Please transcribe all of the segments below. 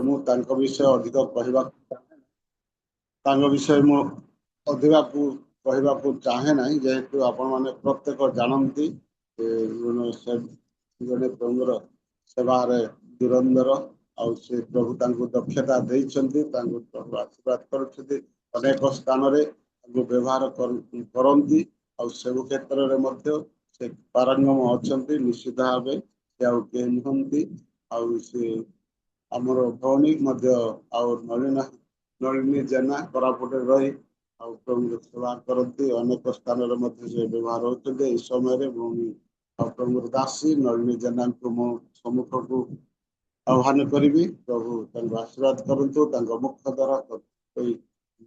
ମୁଁ ତାଙ୍କ ବିଷୟ ଅଧିକ ତାଙ୍କ ବିଷୟ ମୁଁ ଅଧିକ କହିବାକୁ ଚାହେଁ ନାହିଁ, ଯେହେତୁ ଆପଣମାନେ ପ୍ରତ୍ୟେକ ଜାଣନ୍ତି ଜଣେ ପ୍ରଭୁର ସେବାରେ ଧୁରନ୍ଧର, ଆଉ ସେ ପ୍ରଭୁ ତାଙ୍କୁ ଦକ୍ଷତା ଦେଇଛନ୍ତି, ତାଙ୍କୁ ପ୍ରଭୁ ଆଶୀର୍ବାଦ କରୁଛନ୍ତି, ଅନେକ ସ୍ଥାନରେ ତାଙ୍କୁ ବ୍ୟବହାର କରନ୍ତି, ଆଉ ସବୁ କ୍ଷେତ୍ରରେ ମଧ୍ୟ ସେ ପାରଙ୍ଗମ ଅଛନ୍ତି। ନିଶ୍ଚିତ ଭାବେ ସେ ଆଉ କେହି ନୁହନ୍ତି। ଆଉ ସେ ଆମର ଭଉଣୀ ମଧ୍ୟ ଆଉ ନଳିନୀ ଜେନା କୋରାପୁଟରେ ରହି ଆଉ ପ୍ରଭୁଙ୍କ ସେବା କରନ୍ତି। ଅନେକ ସ୍ଥାନରେ ମଧ୍ୟ ସେ ବ୍ୟବହାର ହେଉଛନ୍ତି। ଏହି ସମୟରେ ଭଉଣୀ ଆଉ ପ୍ରଭୁଙ୍କର ଦାସୀ ନଳିନୀ ଜେନାଙ୍କୁ ମୁଁ ସମ୍ମୁଖକୁ ଆହ୍ୱାନ କରିବି। ପ୍ରଭୁ ତାଙ୍କୁ ଆଶୀର୍ବାଦ କରନ୍ତୁ, ତାଙ୍କ ମୁଖ ଦ୍ୱାରା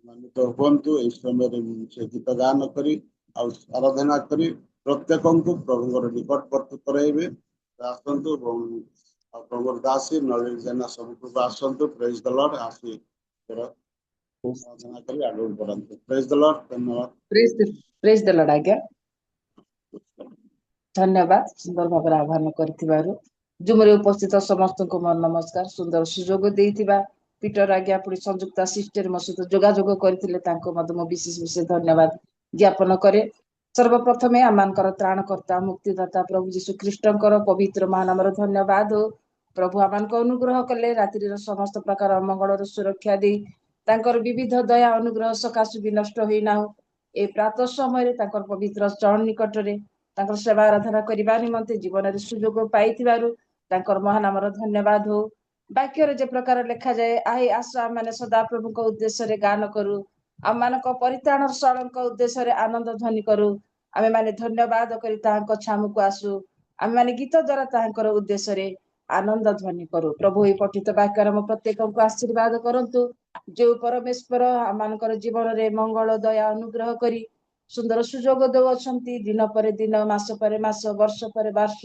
ମାନିତ ହୁଅନ୍ତୁ। ଏହି ସମୟରେ ସେ ଗୀତ ଗାନ କରି ଆଉ ଆରାଧନା କରି ପ୍ରତ୍ୟେକଙ୍କୁ ପ୍ରଭୁଙ୍କର ନିକଟବର୍ତ୍ତୀ କରାଇବେ। ଆସନ୍ତୁ ଆଉ ପ୍ରଭୁଙ୍କର ଦାସୀ ନଳିନୀ ଜେନା ସମ୍ମୁଖକୁ ଆସନ୍ତୁ। ପ୍ରେଜ୍ ଦ ଲର୍ଡ। ଆସି ଆରାଧନା କରି ଆଗକୁ ବଢନ୍ତୁ। ପ୍ରେଜ୍ ଦ ଲର୍ଡ। ଧନ୍ୟବାଦ। ପ୍ରେଜ୍ ଦ ଲର୍ଡ ଆଜ୍ଞା। ଧନ୍ୟବାଦ ସୁନ୍ଦର ଭାବରେ ଆହ୍ୱାନ କରିଥିବାରୁ। ଜୁମରେ ଉପସ୍ଥିତ ସମସ୍ତଙ୍କୁ ମୋର ନମସ୍କାର। ସୁନ୍ଦର ସୁଯୋଗ ଦେଇଥିବା ପିଟର ଆଜ୍ଞା ପୁଣି ସଂଯୁକ୍ତା ସିଷ୍ଟର ମୋ ସହିତ ଯୋଗାଯୋଗ କରିଥିଲେ, ତାଙ୍କୁ ମଧ୍ୟ ମୁଁ ବିଶେଷ ଧନ୍ୟବାଦ ଜ୍ଞାପନ କରେ। ସର୍ବପ୍ରଥମେ ଆମମାନଙ୍କର ତ୍ରାଣକର୍ତ୍ତା ମୁକ୍ତିଦାତା ପ୍ରଭୁ ଯୀଶୁ ଖ୍ରୀଷ୍ଟଙ୍କର ପବିତ୍ର ମହାନାମର ଧନ୍ୟବାଦ ଓ ପ୍ରଭୁ ଆମମାନଙ୍କୁ ଅନୁଗ୍ରହ କଲେ ରାତ୍ରିର ସମସ୍ତ ପ୍ରକାର ଅମଙ୍ଗଳର ସୁରକ୍ଷା ଦେଇ ତାଙ୍କର ବିବିଧ ଦୟା ଅନୁଗ୍ରହ ସକାଶେ ବି ନଷ୍ଟ ହୋଇନାହୁଁ। ଏ ପ୍ରାତଃ ସମୟରେ ତାଙ୍କର ପବିତ୍ର ଚରଣ ନିକଟରେ ତାଙ୍କର ସେବା ଆରାଧନା କରିବା ନିମନ୍ତେ ଜୀବନରେ ସୁଯୋଗ ପାଇଥିବାରୁ ତାଙ୍କର ମହାନାମର ଧନ୍ୟବାଦ ହଉ। ବାକ୍ୟରେ ଯେ ପ୍ରକାର ଲେଖାଯାଏ, ଆସ ଆମମାନେ ସଦାପ୍ରଭୁଙ୍କ ଉଦ୍ଦେଶ୍ୟରେ ଗାନ କରୁ, ଆମମାନଙ୍କ ପରିତ୍ରାଣର ସ୍ଥଳଙ୍କ ଉଦ୍ଦେଶ୍ୟରେ ଆନନ୍ଦ ଧ୍ୱନି କରୁ। ଆମେମାନେ ଧନ୍ୟବାଦ କରି ତାହାଙ୍କ ଛାମୁକୁ ଆସୁ, ଆମେମାନେ ଗୀତ ଦ୍ୱାରା ତାହାଙ୍କର ଉଦ୍ଦେଶ୍ୟରେ ଆନନ୍ଦ ଧ୍ୱନି କରୁ। ପ୍ରଭୁ ଏହି ପଠିତ ବାକ୍ୟରେ ଆମ ପ୍ରତ୍ୟେକଙ୍କୁ ଆଶୀର୍ବାଦ କରନ୍ତୁ। ଯୋଉ ପରମେଶ୍ୱର ଆମମାନଙ୍କର ଜୀବନରେ ମଙ୍ଗଳ ଦୟା ଅନୁଗ୍ରହ କରି ସୁନ୍ଦର ସୁଯୋଗ ଦେଉଅଛନ୍ତି, ଦିନ ପରେ ଦିନ, ମାସ ପରେ ମାସ, ବର୍ଷ ପରେ ବର୍ଷ,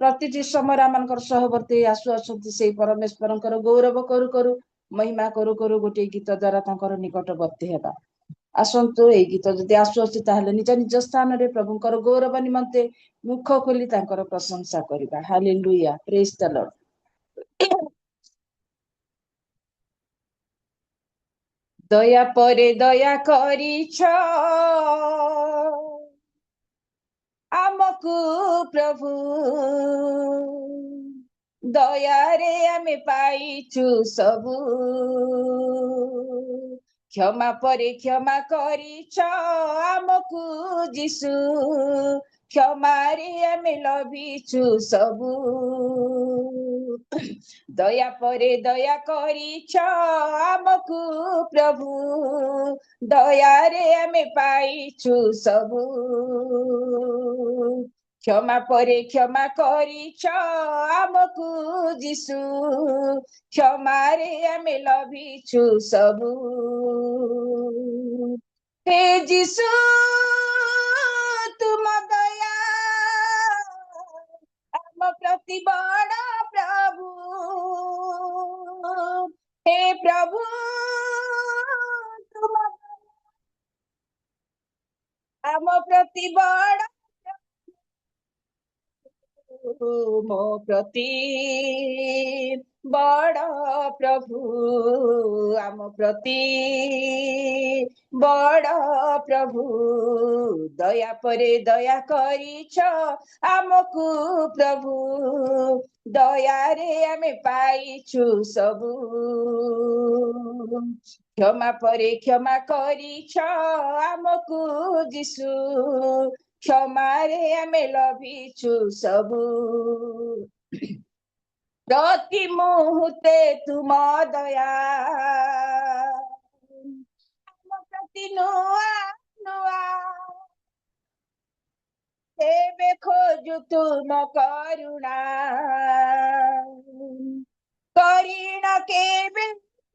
ପ୍ରତିଟି ସମୟରେ ଆମମାନଙ୍କର ସହବର୍ତ୍ତୀ ଆସୁଅଛନ୍ତି। ସେଇ ପରମେଶ୍ୱରଙ୍କର ଗୌରବ କରୁ କରୁ, ମହିମା କରୁ କରୁ ଗୋଟିଏ ଗୀତ ଦ୍ୱାରା ତାଙ୍କର ନିକଟବର୍ତ୍ତୀ ହେବା। ଆସନ୍ତୁ, ଏଇ ଗୀତ ଯଦି ଆସୁଅଛି ତାହେଲେ ନିଜ ନିଜ ସ୍ଥାନରେ ପ୍ରଭୁଙ୍କର ଗୌରବ ନିମନ୍ତେ ମୁଖ ଖୋଲି ତାଙ୍କର ପ୍ରଶଂସା କରିବା। ହାଲେଲୁୟା, ପ୍ରେଜ୍ ଦ ଲର୍ଡ। ଦୟା ପରେ ଦୟା କରିଛ ଆମକୁ ପ୍ରଭୁ, ଦୟାରେ ଆମେ ପାଇଛୁ ସବୁ। କ୍ଷମା ପରେ କ୍ଷମା କରିଛ ଆମକୁ ଯୀଶୁ, କ୍ଷମାରେ ଆମେ ଲଭିଛୁ ସବୁ। ଦୟା ପରେ ଦୟା କରିଛ ଆମକୁ ପ୍ରଭୁ, ଦୟାରେ ଆମେ ପାଇଛୁ ସବୁ। କ୍ଷମା ପରେ କ୍ଷମା କରିଛ ଆମକୁ ଯୀଶୁ, କ୍ଷମାରେ ଆମେ ଲଭିଛୁ ସବୁ। ହେ ଯୀଶୁ ତୁମ ଦୟା ଆମ ପ୍ରତି ବଡ଼ ପ୍ରଭୁ। ହେ ପ୍ରଭୁ ତୁମ ଆମ ପ୍ରତି ବଡ଼, ମୋ ପ୍ରତି ବଡ଼ ପ୍ରଭୁ, ଆମ ପ୍ରତି ବଡ଼ ପ୍ରଭୁ। ଦୟା ପରେ ଦୟା କରିଛ ଆମକୁ ପ୍ରଭୁ, ଦୟାରେ ଆମେ ପାଇଛୁ ସବୁ। କ୍ଷମା ପରେ କ୍ଷମା କରିଛ ଆମକୁ ଯୀଶୁ, କ୍ଷମାରେ ଆମେ ଲଭିଛୁ ସବୁ। ପ୍ରତି ମୁହୂର୍ତ୍ତେ ତୁମ ଦୟା ଆମ ପ୍ରତି ନୂଆ ନୂଆ, ଏବେ ଖୋଜୁ ତୁମ କରୁଣା, କରିଣ କେବେ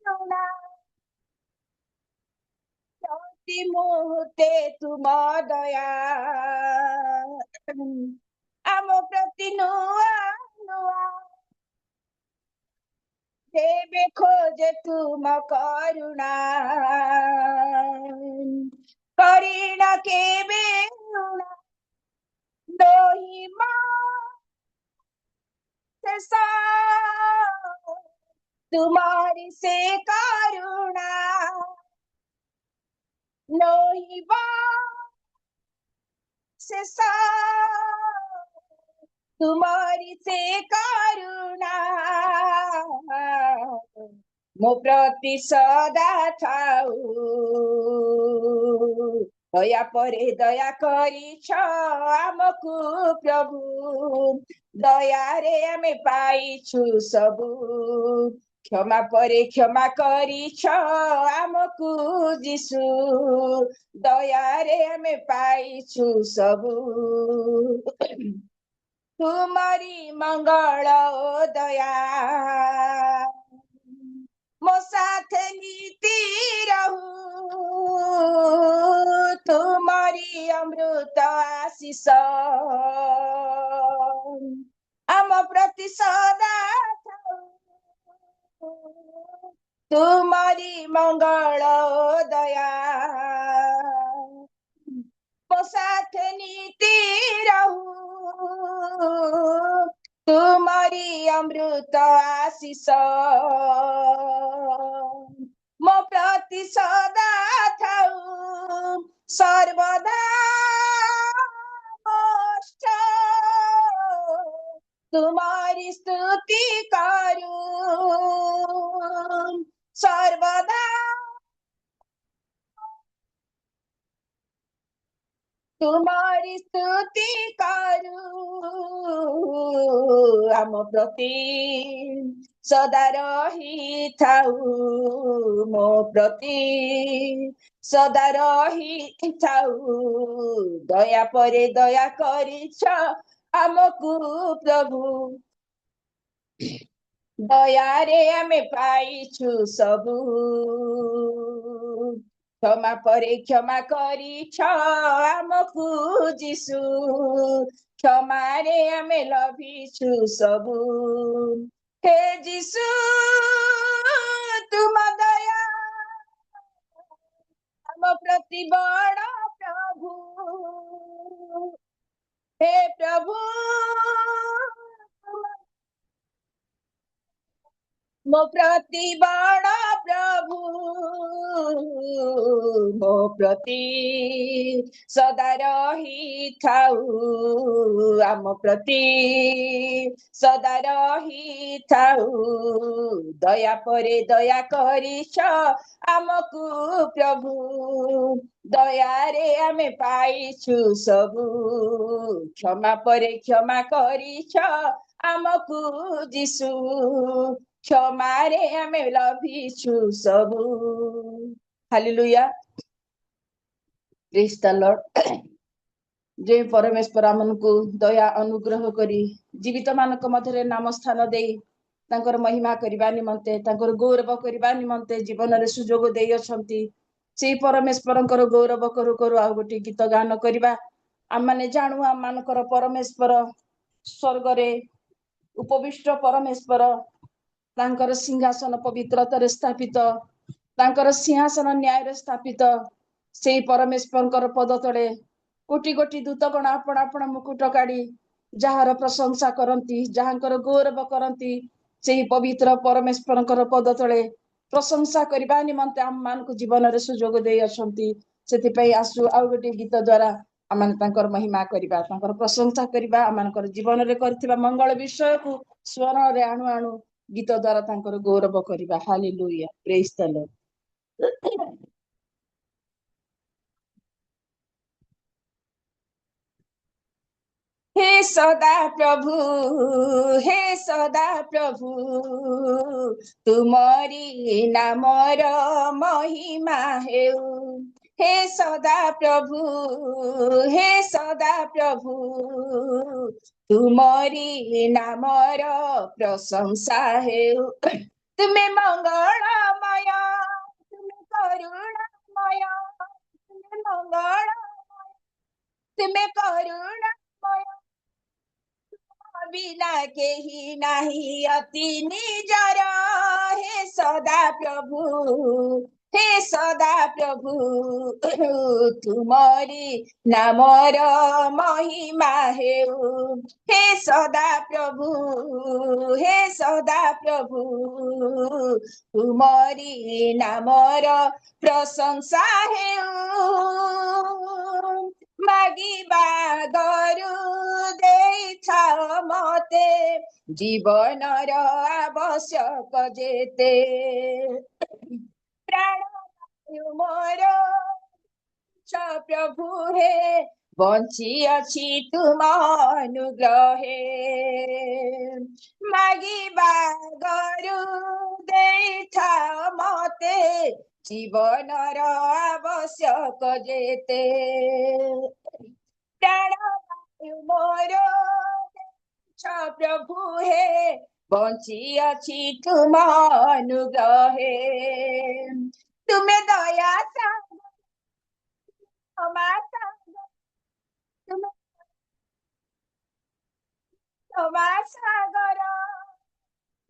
ଋଣା। ପ୍ରତି ମୁହୂର୍ତ୍ତେ ତୁମ ଦୟା ଆମ ପ୍ରତି ନୂଆ ନୂଆ, ଏବେ ଖୋଜେ ତୁମ କରୁଣା, କରିଣ କେବେ ଋଣା। ଦହିମା ଶେଷ तुम्हारी से करुणा नोहिबा से सा तुम्हारी से करुणा मो प्रति सदा थाऊ दया परे दया करिछ आमकु प्रभु दया रे आमे पाइछु सबु क्षमा परे क्षमा करिछ आमकु जिसु दया रे आमे पाइछु सबु तुम्हारी मंगल ओ दया मो साथ नीति रहू तुम्हारी अमृत आशीष आम प्रति सदा तुम्हारी मंगल ओ दया मो साथ नीति रहू तुम्हारी अमृत आशीष मो प्रति सदा थाऊ सर्वदा मोष्ट तुम्हारी स्तुति करूं सर्वदा तुम्हारी स्तुति करूं आम प्रति सदा रही थाऊ मो प्रति सदा रही थाऊ दया परे दया करिछ आमकु प्रभु दया रे आमे पाइछु सबु क्षमा परे क्षमा करिछ आमकु जिसु क्षमा रे आमे लभिछु सबु हे जिसु तुम दया आम प्रति बड़ प्रभु हे प्रभु मो प्रति बड़ प्रभु मो प्रति सदा रही थाऊ आम प्रति सदा रही थाऊ दया परे दया करिछ आमकु प्रभु दया रे आमे पाइछु सबु क्षमा परे क्षमा करिछ आमकु जिसु क्षमा रे आमे लभिछु सबु हालेलुया प्रेज द लॉर्ड जे परमेश्वर आमनकु दया अनुग्रह करी जीवित मानक मध्यरे नाम स्थान देई तांकर महिमा करिबा निमंते तांकर गौरव करिबा निमंते जीवन रे सुजोग देई अछंती से परमेश्वरंकर गौरव करू करू आ गोटे गीत गान करिबा आम माने जानू आम मानकर परमेश्वर स्वर्ग रे उपविष्ट परमेश्वर तांकर सिंहासन पवित्रतारे स्थापित तांकर सिंहासन न्याय स्थापित से परमेश्वर पद तले कोटि कोटि दूतगण आपण आपण मुकुट काढ़ी जार प्रशंसा करती जहाँकर गौरव करती से पवित्र परमेश्वर पद तले प्रशंसा करने निमंते आम मान जीवन में सुजोग दे से आसु आउ गोटे गीत द्वारा आम महिमा करवा प्रशंसा करवा आम जीवन में कर मंगल विषय को स्वर रे आणु आणु गीत द्वारा गौरव करवा हालेलुया प्रेज द लॉर्ड हे सदा प्रभु तुमरी नामर महिमा हेउ हे सदा प्रभु तुमरी नामर प्रशंसा हेउ तुम्हें मंगलमय तुम्हें करुणामय तुम्हें मंगलमय तुम्हें करुणामय बिना केही नाही अति निजर हे सदा प्रभु हे सदा प्रभु तुमरी नामर महिमा हेउ हे सदा प्रभु तुमरी नामर प्रशंसा हेउ मागिबा गरु ଦେଇଥାଅ ମତେ ଜୀବନର ଆବଶ୍ୟକ ଯେତେ ପ୍ରାଣ ମୋର ପ୍ରଭୁ ହେ ବଞ୍ଚି ଅଛି ତୁମ ଅନୁଗ୍ରହେ ମାଗିବା ଗରୁ ଦେଇଥାଅ ମତେ ଜୀବନର ଆବଶ୍ୟକ ଯେତେ ପ୍ରାଣ ମୋର ପ୍ରଭୁ ହେ ବଞ୍ଚି ଅଛି ତୁମ ଅନୁଗ୍ରହେ ତୁମେ ଦୟା ତୁମେ ସାଗର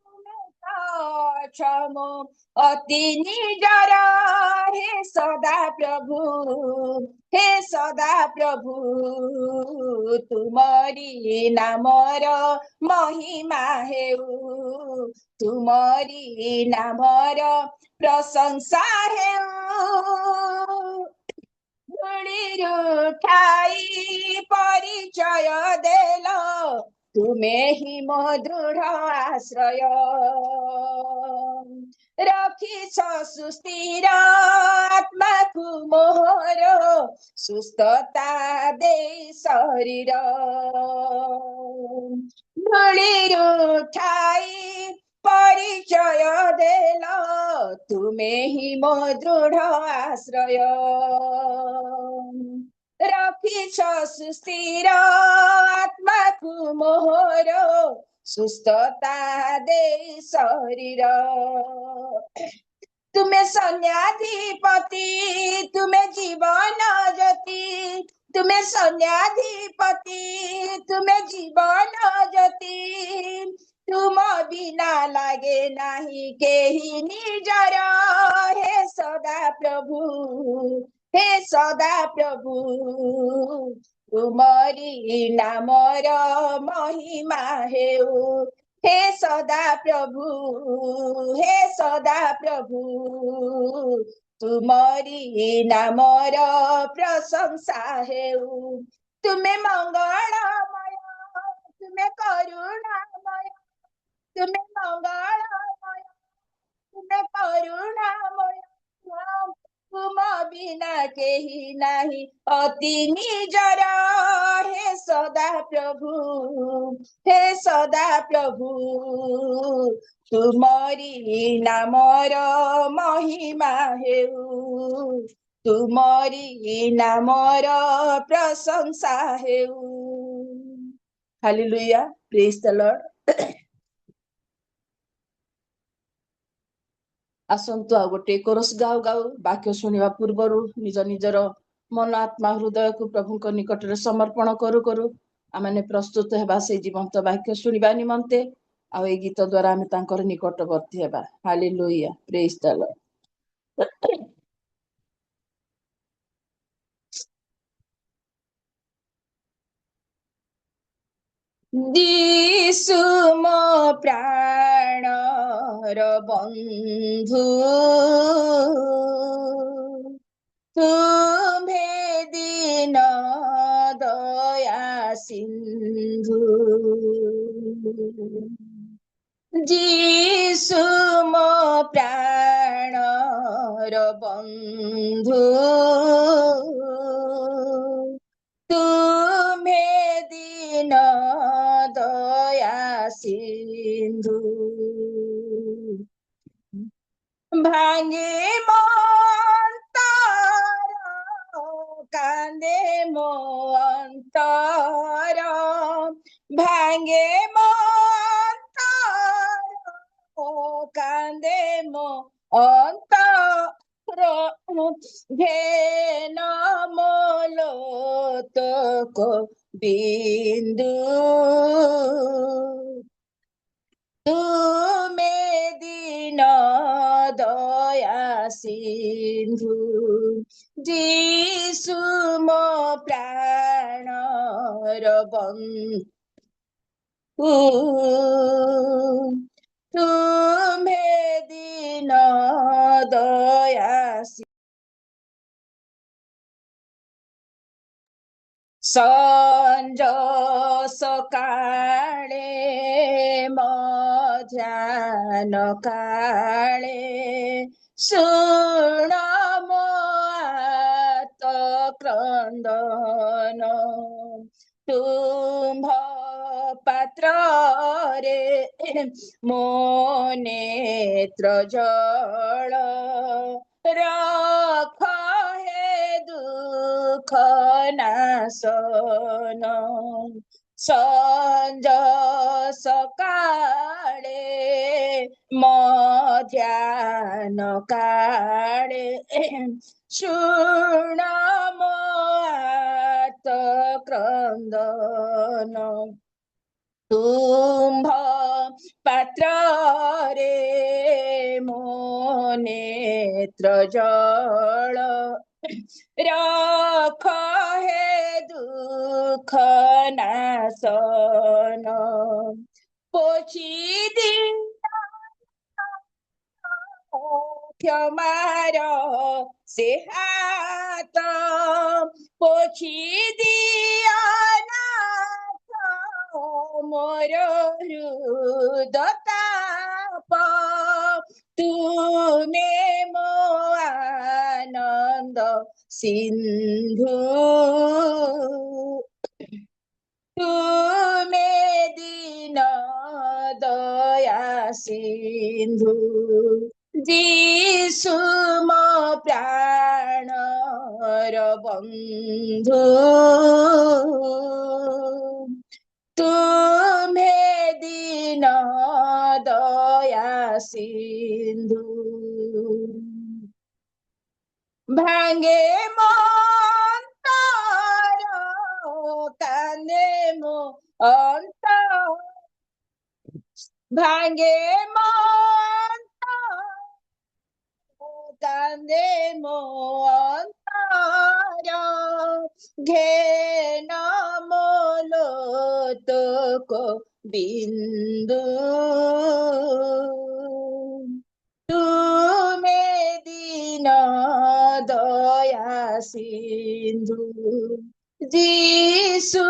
ତୁମେ ଅଛମୋ ଅତି ନିଜର ହେ ସଦା ପ୍ରଭୁ ତୁମରି ନାମର ମହିମା ହେଉ ତୁମରି ନାମର ପ୍ରଶଂସା ହେଉ ଧୂଳିରୁ ଠାଇ ପରିଚୟ ଦେଲ ତୁମେ ହିଁ ମୋ ଦୃଢ ଆଶ୍ରୟ ରଖିଛ ସୁସ୍ଥିର ଆତ୍ମାକୁ ମୋହର ସୁସ୍ଥତା ଦେଇ ଶରୀର ଧୂଳିରୁ ଠାଇ ପରିଚୟ ଦେଲ ତୁମେ ହିଁ ମୋ ଦୃଢ ଆଶ୍ରୟ ରଖିଛ ସୁସ୍ଥିର ଆତ୍ମାକୁ ମୋହର ସୁସ୍ଥତା ଦେଇ ଶରୀର ତୁମେ ସୈନ୍ୟାଧିପତି ତୁମେ ଜୀବନ ଜ୍ୟୋତି ତୁମେ ସୈନ୍ୟାଧିପତି ତୁମେ ଜୀବନ ଜ୍ୟୋତି ତୁମ ବିନା ଲାଗେ ନାହିଁ କେହି ନିଜର ହେ ସଦା ପ୍ରଭୁ ତୁମରି ନାମର ମହିମା ହେଉ हे सदा प्रभु तुमरी नामर प्रशंसा हेउ तुम्हें मंगलमय तुम्हें करुणामय तुम्हें मंगलमय तुम्हें करुणामय तुम बिना केही नाही अति निजर हे सदा प्रभु तुमरी नामर महिमा हेउ तुमरी नामर प्रशंसा हेउ हालेलुया प्रेज द लॉर्ड आसंतु आ गोटे कोरस गाउ गाउ वाक्य शुणिबा पूर्वरु निज निजर मन आत्मा हृदय को प्रभु को निकट रे समर्पण करू करू आमने प्रस्तुत हेबा से जीवंत वाक्य शुणिबा निमंते आ ए गीत द्वारा आमे तांकर निकटवर्ती हेबा हालेलुया प्रेज द लॉर्ड दिसु मो प्राणर बंधु तुम्हे दीन दया सिंधु जीसु मो प्राणर बंधु तुम्हे दीन दया सिंधु भांगे मो अंतर कांदे मो अंतर भांगे मो अंतर कांदे मो अंतर घेन मोलो तो को बिंदु तुमे दीन दया ସିନ୍ଧୁ ଯୀଶୁ ମୋ ପ୍ରାଣର ବନ୍ଧୁ ତୁମ୍ଭେ ଦିନ ଦୟା ସଞ୍ଜ ସକାଳେ ମଧ୍ୟାହ୍ନ କାଳେ ଶୁଣ ମୋ ଆର୍ତ୍ତ କ୍ରନ୍ଦନ ତୁମ୍ଭ ପାତ୍ରରେ ମୋ ନେତ୍ର ଜଳ ରଖ ହେ ଦୁଃଖ ନାଶନ ସଞ୍ଜ ସକାଳେ ମଧ୍ୟାହ୍ନ କାଳେ ଶୁଣ ମୋ ଆର୍ତ୍ତ କ୍ରନ୍ଦନ ତୁମ୍ଭ ପାତ୍ରରେ ମୋ ନେତ୍ର ଜଳ ରଖ ହେ ଦୁଃଖ ନାଶନ ପୋଛି ଦିଅ କ୍ଷମାର ସେ ହାତ ପୋଛି ଦିଅ ମୋର ହୃଦତାପ ତୁମେ ମୋ ଆନନ୍ଦ ସିନ୍ଧୁ ତୁମେ ଦିନ ଦୟା ସିନ୍ଧୁ ଯୀଶୁ ମୋ ପ୍ରାଣର ବନ୍ଧୁ ତୁମ୍ଭେ ଦିନ ଦୟା ସିନ୍ଧୁ ଭାଙ୍ଗେ ମୋ ଅନ୍ତର କାନ୍ଦେ ମୋ ଅନ୍ତର ଭାଙ୍ଗେ ମୋ କାନ୍ଦେ ମୋ ଅନ୍ତର ଘେନ ମୋ ଲୋତକ ବିନ୍ଦୁ ତୁମେ ଦିନ ଦୟା ସିନ୍ଧୁ ଯୀଶୁ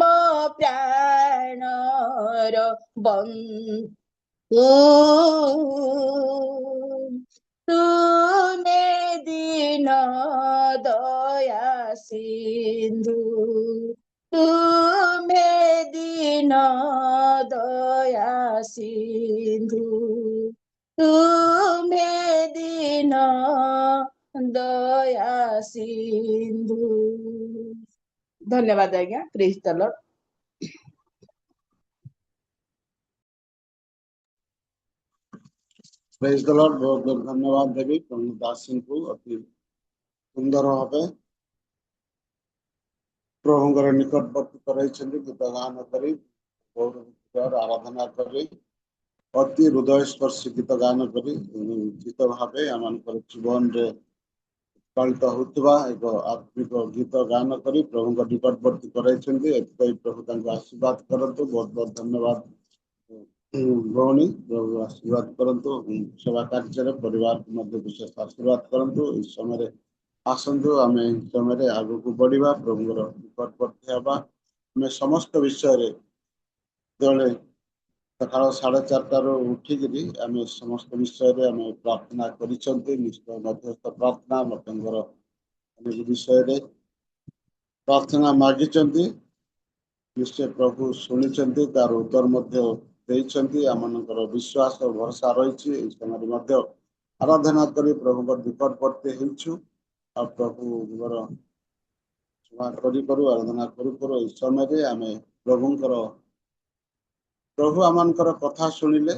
ମୋ ପ୍ରାଣର ବନ୍ଧୁ ତୁମେ ଦିନ ଦୟା ସିନ୍ଧୁ ତୁମେ ଦିନ ଦୟା ସିନ୍ଧୁ ତୁମେ ଦିନ ଦୟା ସିନ୍ଧୁ। ଧନ୍ୟବାଦ ଆଜ୍ଞା। ପ୍ରେଜ ଦ ଲର୍ଡ। ପ୍ରେଜ ଦ ଲର୍ଡ। ବହୁତ ବହୁତ ଧନ୍ୟବାଦ ଦେବି ପ୍ରଭୁ ଦାସଙ୍କୁ ଅତି ସୁନ୍ଦର ଭାବେ ପ୍ରଭୁଙ୍କର ନିକଟବର୍ତ୍ତୀ କରାଇଛନ୍ତି ଗୀତ ଗାନ କରି ଆରାଧନା କରି ଅତି ହୃଦୟସ୍ପର୍ଶୀ ଗୀତ ଗାନ କରି ନିଶ୍ଚିତ ଭାବେ ଆମମାନଙ୍କର ଜୀବନରେ ଉତ୍ପାଳିତ ହେଉଥିବା ଏକ ଆତ୍ମିକ ଗୀତ ଗାନ କରି ପ୍ରଭୁଙ୍କ ନିକଟବର୍ତ୍ତୀ କରାଇଛନ୍ତି। ଏଥିପାଇଁ ପ୍ରଭୁ ତାଙ୍କୁ ଆଶୀର୍ବାଦ କରନ୍ତୁ। ବହୁତ ବହୁତ ଧନ୍ୟବାଦ ଭଉଣୀ। ପ୍ରଭୁ ଆଶୀର୍ବାଦ କରନ୍ତୁ। ସେବା କାର୍ଯ୍ୟରେ ପରିବାରକୁ ମଧ୍ୟ ବିଶେଷ ଆଶୀର୍ବାଦ କରନ୍ତୁ। ଏହି ସମୟରେ ଆସନ୍ତୁ ଆମେ ଏହି ସମୟରେ ଆଗକୁ ବଢିବା, ପ୍ରଭୁଙ୍କର ନିକଟବର୍ତ୍ତୀ ହେବା। ଆମେ ସମସ୍ତ ବିଷୟରେ ଯେତେବେଳେ ସକାଳ 4:30 ଉଠିକିରି ଆମେ ସମସ୍ତ ବିଷୟରେ ଆମେ ପ୍ରାର୍ଥନା କରିଛନ୍ତି। ନିଶ୍ଚୟ ମଧ୍ୟସ୍ଥ ପ୍ରାର୍ଥନା ଲୋକଙ୍କର ଅନେକ ବିଷୟରେ ପ୍ରାର୍ଥନା ମାଗିଛନ୍ତି। ନିଶ୍ଚୟ ପ୍ରଭୁ ଶୁଣିଛନ୍ତି, ତାର ଉତ୍ତର ମଧ୍ୟ ଦେଇଛନ୍ତି। ଆମମାନଙ୍କର ବିଶ୍ୱାସ ଓ ଭରସା ରହିଛି। ଏହି ସମୟରେ ମଧ୍ୟ ଆରାଧନା କରି ପ୍ରଭୁଙ୍କ ନିକଟବର୍ତ୍ତୀ ହେଇଛୁ। ଆଉ ପ୍ରଭୁଙ୍କର ସେବା କରିପାରୁ ଆରାଧନା କରୁ ଏହି ସମୟରେ ଆମେ ପ୍ରଭୁ ଆମମାନଙ୍କର କଥା ଶୁଣିଲେ,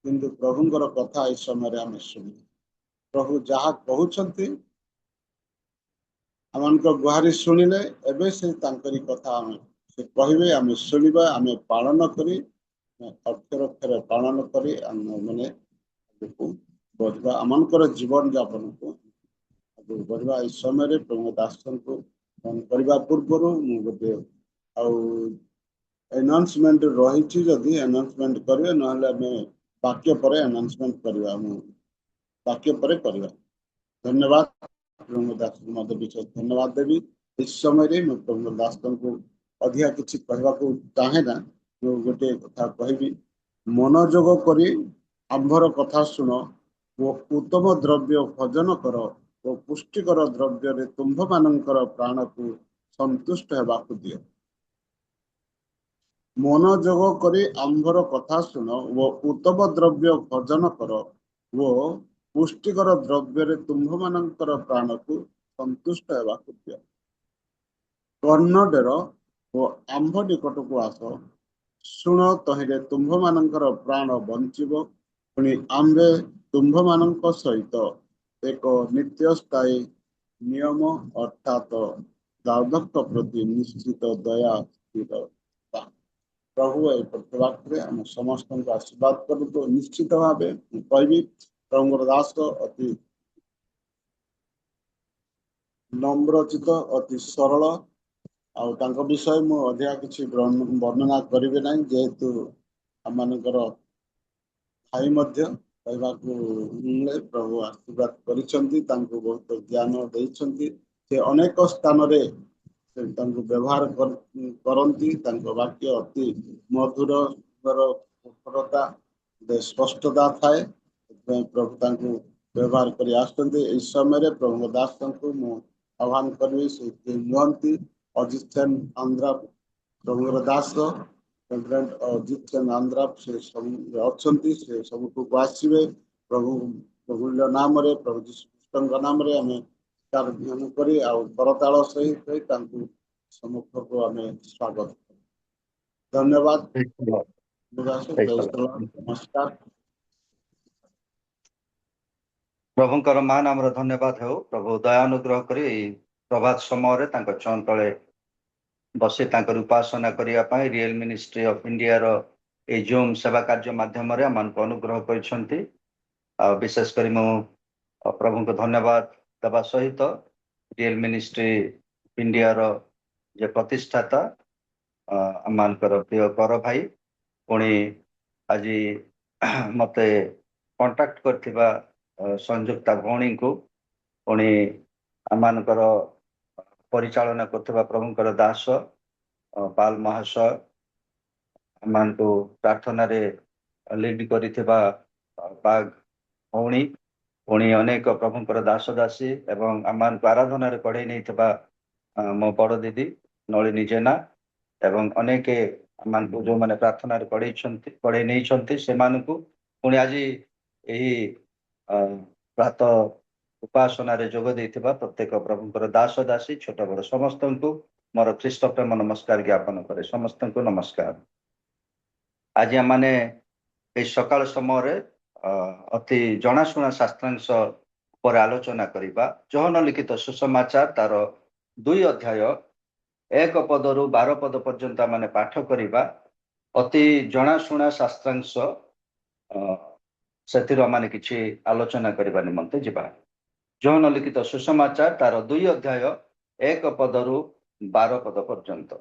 କିନ୍ତୁ ପ୍ରଭୁଙ୍କର କଥା ଏହି ସମୟରେ ଆମେ ଶୁଣିଲେ। ପ୍ରଭୁ ଯାହା କହୁଛନ୍ତି ଆମମାନଙ୍କ ଗୁହାରି ଶୁଣିଲେ, ଏବେ ସେ ତାଙ୍କରି କଥା ସେ କହିବେ, ଆମେ ଶୁଣିବା, ଆମେ ପାଳନ କରି ଅକ୍ଷର ଅକ୍ଷର ପାଳନ କରି ଆମେ ମାନେ बढ़िया आमनकर जीवन यापन को आगे बढ़िया इस समय प्रभु दासन को फोन करने पूर्व गोटे अनाउंसमेंट रही जदि अनाउंसमेंट करेंगे ना वाक्य पर अनाउंसमेंट करवा वाक्य पर करवा धन्यवाद प्रभु दास मत विशेष धन्यवाद देवी इस समय मैं प्रभु दास को अधिका किसी कहवा चाहे ना जो गोटे कथा कहबी मनोजोग करी आंभर कथा शुण वो उत्तम द्रव्य भोजन कर वो पुष्टिकर द्रव्य तुम्भ मानकर प्राण को संतुष्ट होगाकू दियो मनोजोग करी आंभर कथा शुण वो उत्तम द्रव्य भोजन कर वो पुष्टिकर द्रव्य तुम्भ मानकर प्राण को संतुष्ट होगाकू दियो कर्णडेर वो आंभ निकट को आस शुण तहिले तुम्भ मानकर प्राण बंचीब पुणी आंबे तुम्भ मानक सहित एक नित्य स्थायी नियम अर्थात दार्धक्य प्रति निश्चित दया स्थिर प्रभु ए प्रतिवाक्य आम समस्त आशीर्वाद कर निश्चित भाव कहबी प्रभुर दास अति नम्रचित अति सरल आउ विषय मु अधिका किसी वर्णना करी ना जेहेतु आम भाई कहवाक प्रभु आशीर्वाद कर बहुत ज्ञान देते अनेक स्थान व्यवहार करती वाक्य अति मधुर कठोरता स्पष्टता थाए प्रभु व्यवहार कर समय प्रभु दास को आह्वान करी से नुहति अजित सेन आंध्रा प्रभुर दास प्रेसिडेंट अजित सेन आंध्रा से सब अच्छा से सबको आसवे प्रभु प्रभु नाम प्रभु जीशुख्रीष्ट नाम आम ध्यान कर करताल सहित सम्मुख को आम स्वागत धन्यवाद नमस्कार प्रभुंकर मान आमर धन्यवाद हो प्रभु दयानुग्रह करी प्रभात समय चरण तले बसी उपासना करने रियल मिनिस्ट्री ऑफ इंडिया रो ए जूम सेवा कार्य माध्यम को अनुग्रह कर विशेषकर मु प्रभु को धन्यवाद देवा सहित रियल मिनिस्ट्री इंडिया रो जे प्रतिष्ठाता आमर प्रिय कर भाई पुणी आज मते कांटेक्ट करथिबा संयुक्ता भौणी को पुणी आमर परिचालना करथिबा प्रभुंकर दास बाल महाशय आम को प्रार्थना रे लीड करिथिबा बाघ भौणी पुणी अनेक प्रभुंकर दास दासी एवं आम को आराधना रे पढ़े नहीं मो बड़ दीदी नलिनी जेना एवं अनेक आम को जो मैंने प्रार्थना रे पढ़े नहीं से पुणी आज यही प्रातः उपासना रे जोग देथिबा प्रत्येक प्रभुंकर दास दासी छोट बड़ समस्त को मोर ख्रीष्ट प्रेम नमस्कार ज्ञापन करे समस्त को नमस्कार। आज माने सकाल समय अति जनाशुना शास्त्रांश पर आलोचना करिबा जोहन लिखित सुसमाचार तार 2 अध्याय 1 पदरु 12 पद पर्यंत माने पाठ करिबा अति जनाशुना शास्त्रांश से माने किछि आलोचना करिबा निमंते जिबा जोहन लिखित सुसमाचार तार 2 अध्याय 1 पदरु 12 पद पर्यंत।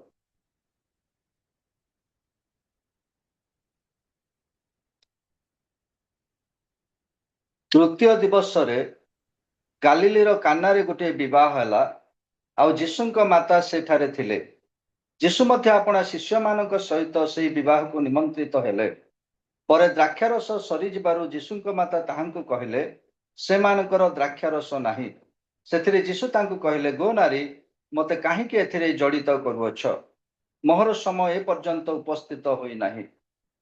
तृतीय दिवस रे गालिलीर कानारे गोटे विवाह हैला आउ जीशुंक माता सेठारे थिले जीशु मध्य अपना शिष्य मानक सहित से विवाह को निमंत्रित हेले परे द्राक्षारस सरी जिबारु जीशुंक माता ताहांकु कहले से मानकर द्राक्षारस नाही सेथिरे जीशु तांकु कहले गो नारी मते काहीकि एथिरे जड़ित करूअछ मोहर समय ए पर्यंत उपस्थित होई नाही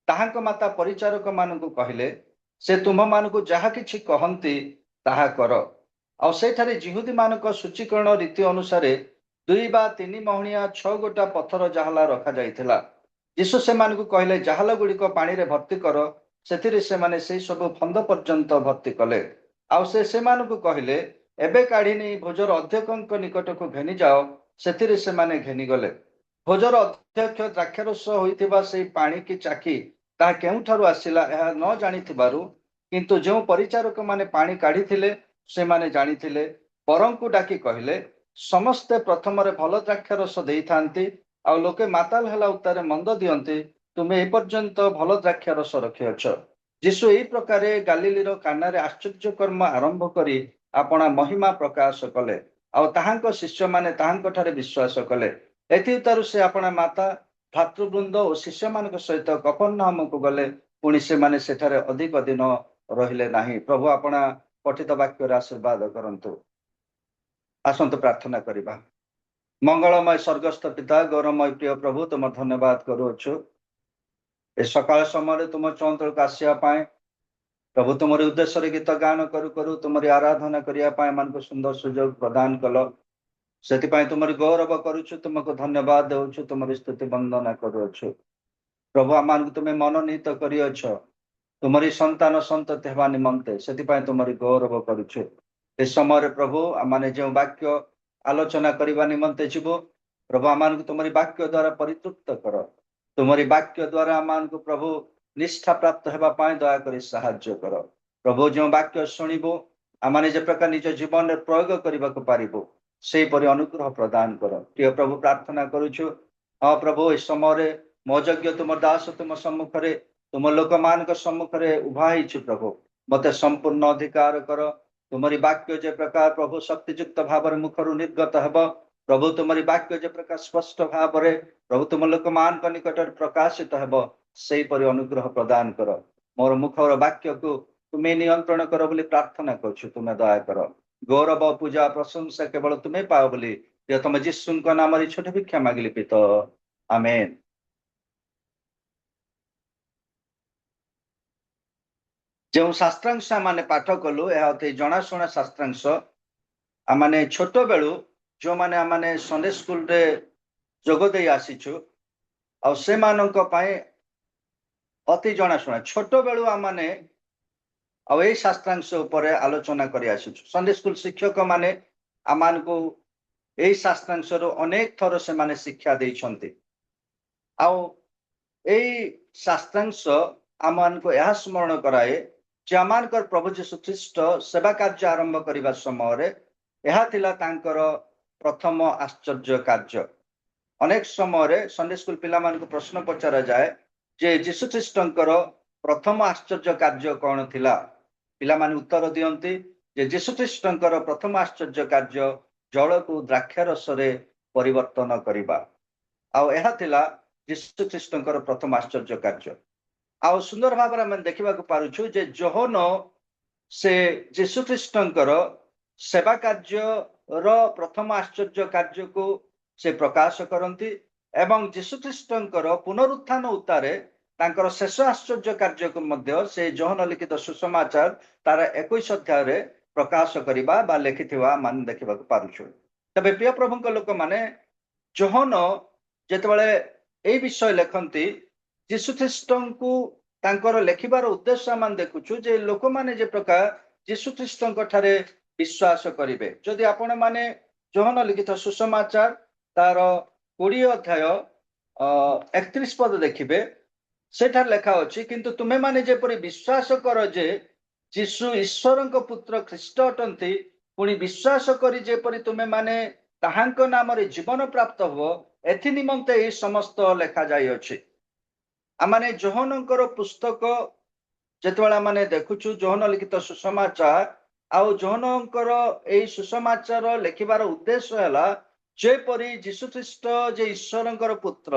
ताहांक माता परिचारक मानकु कहले से तुम मानकु जहा किछि कहंती ताहा कर आ सेठारे जिहुदी मानक सूचीकरण रीति अनुसार 2 बा 3 महणिया 6 गोटा पत्थर जहाला रखा जाइथिला जीशु से मानकु कहले जहाल गुड़िक पानी रे भर्ती कर सेथिरे से माने से सब फंद पर्यंत भर्ती कले आ से मानकु कहले एबे काढ़ी भोजर अध्यक्ष निकट को घेनी जाओ सेथिरे से माने घेनी गले भोजर अध्यक्ष द्राक्षारस होइथिबा से पानी की चाखी ता केउठारु आसिला एहा न जानिथिबारु କିନ୍ତୁ ଯେଉଁ ପରିଚାରକ ମାନେ ପାଣି କାଢିଥିଲେ ସେମାନେ ଜାଣିଥିଲେ। ବରଙ୍କୁ ଡାକି କହିଲେ, ସମସ୍ତେ ପ୍ରଥମରେ ଭଲ ଦ୍ରାକ୍ଷା ରସ ଦେଇଥାନ୍ତି, ଆଉ ଲୋକେ ମାତାଲ ହେଲା ଉତ୍ତାରେ ମନ୍ଦ ଦିଅନ୍ତି, ତୁମେ ଏ ପର୍ଯ୍ୟନ୍ତ ଭଲ ଦ୍ରାକ୍ଷା ରସ ରଖିଅଛ। ଯୀଶୁ ଏହି ପ୍ରକାରେ ଗାଲିଲିର କାନାରେ ଆଶ୍ଚର୍ଯ୍ୟ କର୍ମ ଆରମ୍ଭ କରି ଆପଣା ମହିମା ପ୍ରକାଶ କଲେ, ଆଉ ତାହାଙ୍କ ଶିଷ୍ୟମାନେ ତାହାଙ୍କ ଠାରେ ବିଶ୍ୱାସ କଲେ। ଏଥିଉତାରୁ ସେ ଆପଣା ମାତା, ଭାତୃବୃନ୍ଦ ଓ ଶିଷ୍ୟମାନଙ୍କ ସହିତ କଫରନାହମକୁ ଗଲେ। ପୁଣି ସେମାନେ ସେଠାରେ ଅଧିକ ଦିନ ରହିଲେ ନାହିଁ। ପ୍ରଭୁ ଆପଣା ପଠିତ ବାକ୍ୟରେ ଆଶୀର୍ବାଦ କରନ୍ତୁ। ଆସନ୍ତୁ ପ୍ରାର୍ଥନା କରିବା। ମଙ୍ଗଳମୟ ସ୍ୱର୍ଗସ୍ଥ ପିତା, ଗୌରମୟ ପ୍ରିୟ ପ୍ରଭୁ, ତୁମ ଧନ୍ୟବାଦ କରୁଅଛୁ ଏ ସକାଳ ସମୟରେ ତୁମ ଚଞ୍ଚଳକୁ ଆସିବା ପାଇଁ। ପ୍ରଭୁ ତୁମରି ଉଦ୍ଦେଶ୍ୟରେ ଗୀତ ଗାନ କରୁ କରୁ ତୁମରି ଆରାଧନା କରିବା ପାଇଁ ଏମାନଙ୍କୁ ସୁନ୍ଦର ସୁଯୋଗ ପ୍ରଦାନ କଲ। ସେଥିପାଇଁ ତୁମରି ଗୌରବ କରୁଛୁ, ତୁମକୁ ଧନ୍ୟବାଦ ଦେଉଛୁ, ତୁମରି ସ୍ତୁତି ବନ୍ଦନା କରୁଅଛୁ। ପ୍ରଭୁ ଆମମାନଙ୍କୁ ତୁମେ ମନୋନୀତ କରିଅଛ ତୁମରି ସନ୍ତାନ ସନ୍ତତି ହେବା ନିମନ୍ତେ। ସେଥିପାଇଁ ତୁମରି ଗୌରବ କରୁଛୁ। ଏ ସମୟରେ ପ୍ରଭୁ ଆମମାନେ ଯେଉଁ ବାକ୍ୟ ଆଲୋଚନା କରିବା ନିମନ୍ତେ ଯିବୁ, ପ୍ରଭୁ ଆମମାନଙ୍କୁ ତୁମରି ବାକ୍ୟ ଦ୍ୱାରା ପରିତୃପ୍ତ କର। ତୁମରି ବାକ୍ୟ ଦ୍ୱାରା ଆମମାନଙ୍କୁ ପ୍ରଭୁ ନିଷ୍ଠା ପ୍ରାପ୍ତ ହେବା ପାଇଁ ଦୟାକରି ସାହାଯ୍ୟ କର। ପ୍ରଭୁ ଯେଉଁ ବାକ୍ୟ ଶୁଣିବୁ ଆମମାନେ ଯେ ପ୍ରକାର ନିଜ ଜୀବନରେ ପ୍ରୟୋଗ କରିବାକୁ ପାରିବୁ ସେହିପରି ଅନୁଗ୍ରହ ପ୍ରଦାନ କର। ପ୍ରିୟ ପ୍ରଭୁ, ପ୍ରାର୍ଥନା କରୁଛୁ, ହଁ ପ୍ରଭୁ, ଏ ସମୟରେ ମୋ ଯୋଗ୍ୟ ତୁମ ଦାସ ତୁମ ସମ୍ମୁଖରେ, ତୁମ ଲୋକମାନଙ୍କ ସମ୍ମୁଖରେ ଉଭା ହେଇଛୁ। ପ୍ରଭୁ ମତେ ସମ୍ପୂର୍ଣ୍ଣ ଅଧିକାର କର। ତୁମରି ବାକ୍ୟ ଯେ ପ୍ରକାର ପ୍ରଭୁ ଶକ୍ତିଯୁକ୍ତ ଭାବରେ ମୁଖରୁ ନିର୍ଗତ ହେବ, ପ୍ରଭୁ ତୁମରି ବାକ୍ୟ ଯେ ପ୍ରକାର ସ୍ପଷ୍ଟ ଭାବରେ ପ୍ରଭୁ ତୁମ ଲୋକମାନଙ୍କ ନିକଟରେ ପ୍ରକାଶିତ ହେବ, ସେହିପରି ଅନୁଗ୍ରହ ପ୍ରଦାନ କର। ମୋର ମୁଖର ବାକ୍ୟକୁ ତୁମେ ନିୟନ୍ତ୍ରଣ କର ବୋଲି ପ୍ରାର୍ଥନା କରୁଛୁ। ତୁମେ ଦୟା କର। ଗୌରବ, ପୂଜା, ପ୍ରଶଂସା କେବଳ ତୁମେ ପାଅ ବୋଲି ପ୍ରିୟତମ ଯୀଶୁଙ୍କ ନାମରେ ଛୋଟ ଭିକ୍ଷା ମାଗିଲି ପିତ, ଆମେନ୍। ଯେଉଁ ଶାସ୍ତ୍ରାଂଶ ଆମେ ପାଠ କଲୁ, ଏହା ଅତି ଜଣାଶୁଣା ଶାସ୍ତ୍ରାଂଶ। ଆମମାନେ ଛୋଟ ବେଳୁ ଯେଉଁମାନେ ଆମମାନେ ସଣ୍ଡେ ସ୍କୁଲରେ ଯୋଗ ଦେଇ ଆସିଛୁ, ଆଉ ସେମାନଙ୍କ ପାଇଁ ଅତି ଜଣାଶୁଣା। ଛୋଟ ବେଳୁ ଆମମାନେ ଆଉ ଏଇ ଶାସ୍ତ୍ରାଂଶ ଉପରେ ଆଲୋଚନା କରି ଆସିଛୁ। ସଣ୍ଡେ ସ୍କୁଲ ଶିକ୍ଷକ ମାନେ ଆମମାନଙ୍କୁ ଏଇ ଶାସ୍ତ୍ରାଂଶରୁ ଅନେକ ଥର ସେମାନେ ଶିକ୍ଷା ଦେଇଛନ୍ତି। ଆଉ ଏଇ ଶାସ୍ତ୍ରାଂଶ ଆମମାନଙ୍କୁ ଏହା ସ୍ମରଣ କରାଏ ଯେ ଆମମାନଙ୍କର ପ୍ରଭୁ ଯୀଶୁ ଖ୍ରୀଷ୍ଟ ସେବା କାର୍ଯ୍ୟ ଆରମ୍ଭ କରିବା ସମୟରେ ଏହା ଥିଲା ତାଙ୍କର ପ୍ରଥମ ଆଶ୍ଚର୍ଯ୍ୟ କାର୍ଯ୍ୟ। ଅନେକ ସମୟରେ ସଣ୍ଡେ ସ୍କୁଲ ପିଲାମାନଙ୍କୁ ପ୍ରଶ୍ନ ପଚରାଯାଏ ଯେ ଯୀଶୁ ଖ୍ରୀଷ୍ଟଙ୍କର ପ୍ରଥମ ଆଶ୍ଚର୍ଯ୍ୟ କାର୍ଯ୍ୟ କ'ଣ ଥିଲା। ପିଲାମାନେ ଉତ୍ତର ଦିଅନ୍ତି ଯେ ଯୀଶୁ ଖ୍ରୀଷ୍ଟଙ୍କର ପ୍ରଥମ ଆଶ୍ଚର୍ଯ୍ୟ କାର୍ଯ୍ୟ ଜଳକୁ ଦ୍ରାକ୍ଷାରସରେ ପରିବର୍ତ୍ତନ କରିବା। ଆଉ ଏହା ଥିଲା ଯୀଶୁ ଖ୍ରୀଷ୍ଟଙ୍କର ପ୍ରଥମ ଆଶ୍ଚର୍ଯ୍ୟ କାର୍ଯ୍ୟ। ଆଉ ସୁନ୍ଦର ଭାବରେ ଆମେ ଦେଖିବାକୁ ପାରୁଛୁ ଯେ ଯୋହନ ସେ ଯୀଶୁ ଖ୍ରୀଷ୍ଟଙ୍କର ସେବା କାର୍ଯ୍ୟର ପ୍ରଥମ ଆଶ୍ଚର୍ଯ୍ୟ କାର୍ଯ୍ୟକୁ ସେ ପ୍ରକାଶ କରନ୍ତି ଏବଂ ଯୀଶୁ ଖ୍ରୀଷ୍ଟଙ୍କର ପୁନରୁତ୍ଥାନ ଉତ୍ତାରେ ତାଙ୍କର ଶେଷ ଆଶ୍ଚର୍ଯ୍ୟ କାର୍ଯ୍ୟକୁ ମଧ୍ୟ ସେ ଯୋହନ ଲିଖିତ ସୁସମାଚାର ତାର 21 ଅଧ୍ୟାୟରେ ପ୍ରକାଶ କରିବା ବା ଲେଖିଥିବା ମାନେ ଦେଖିବାକୁ ପାରୁଛୁ। ତେବେ ପ୍ରିୟ ପ୍ରଭୁଙ୍କ ଲୋକମାନେ, ଯୋହନ ଯେତେବେଳେ ଏଇ ବିଷୟ ଲେଖନ୍ତି, ଯୀଶୁ ଖ୍ରୀଷ୍ଟଙ୍କୁ ତାଙ୍କର ଲେଖିବାର ଉଦ୍ଦେଶ୍ୟ ଆମେ ଦେଖୁଛୁ ଯେ ଲୋକମାନେ ଯେ ପ୍ରକାର ଯୀଶୁ ଖ୍ରୀଷ୍ଟଙ୍କ ଠାରେ ବିଶ୍ୱାସ କରିବେ। ଯଦି ଆପଣ ମାନେ ଯୋହନ ଲିଖିତ ସୁସମାଚାର ତାର 20 ଅଧ୍ୟାୟ 31 ପଦ ଦେଖିବେ, ସେଠାରେ ଲେଖା ଅଛି, କିନ୍ତୁ ତୁମେମାନେ ଯେପରି ବିଶ୍ୱାସ କର ଯେ ଯୀଶୁ ଈଶ୍ୱରଙ୍କ ପୁତ୍ର ଖ୍ରୀଷ୍ଟ ଅଟନ୍ତି, ପୁଣି ବିଶ୍ୱାସ କରି ଯେପରି ତୁମେମାନେ ତାହାଙ୍କ ନାମରେ ଜୀବନ ପ୍ରାପ୍ତ ହୁଅ, ଏଥି ନିମନ୍ତେ ଏହି ସମସ୍ତ ଲେଖାଯାଇଅଛି। ଆମମାନେ ଯୋହନଙ୍କର ପୁସ୍ତକ ଯେତେବେଳେ ଆମେ ଦେଖୁଛୁ, ଯୋହନ ଲିଖିତ ସୁସମାଚାର, ଆଉ ଯୋହନଙ୍କର ଏଇ ସୁସମାଚାର ଲେଖିବାର ଉଦ୍ଦେଶ୍ୟ ହେଲା ଯେପରି ଯୀଶୁ ଖ୍ରୀଷ୍ଟ ଯେ ଈଶ୍ୱରଙ୍କର ପୁତ୍ର,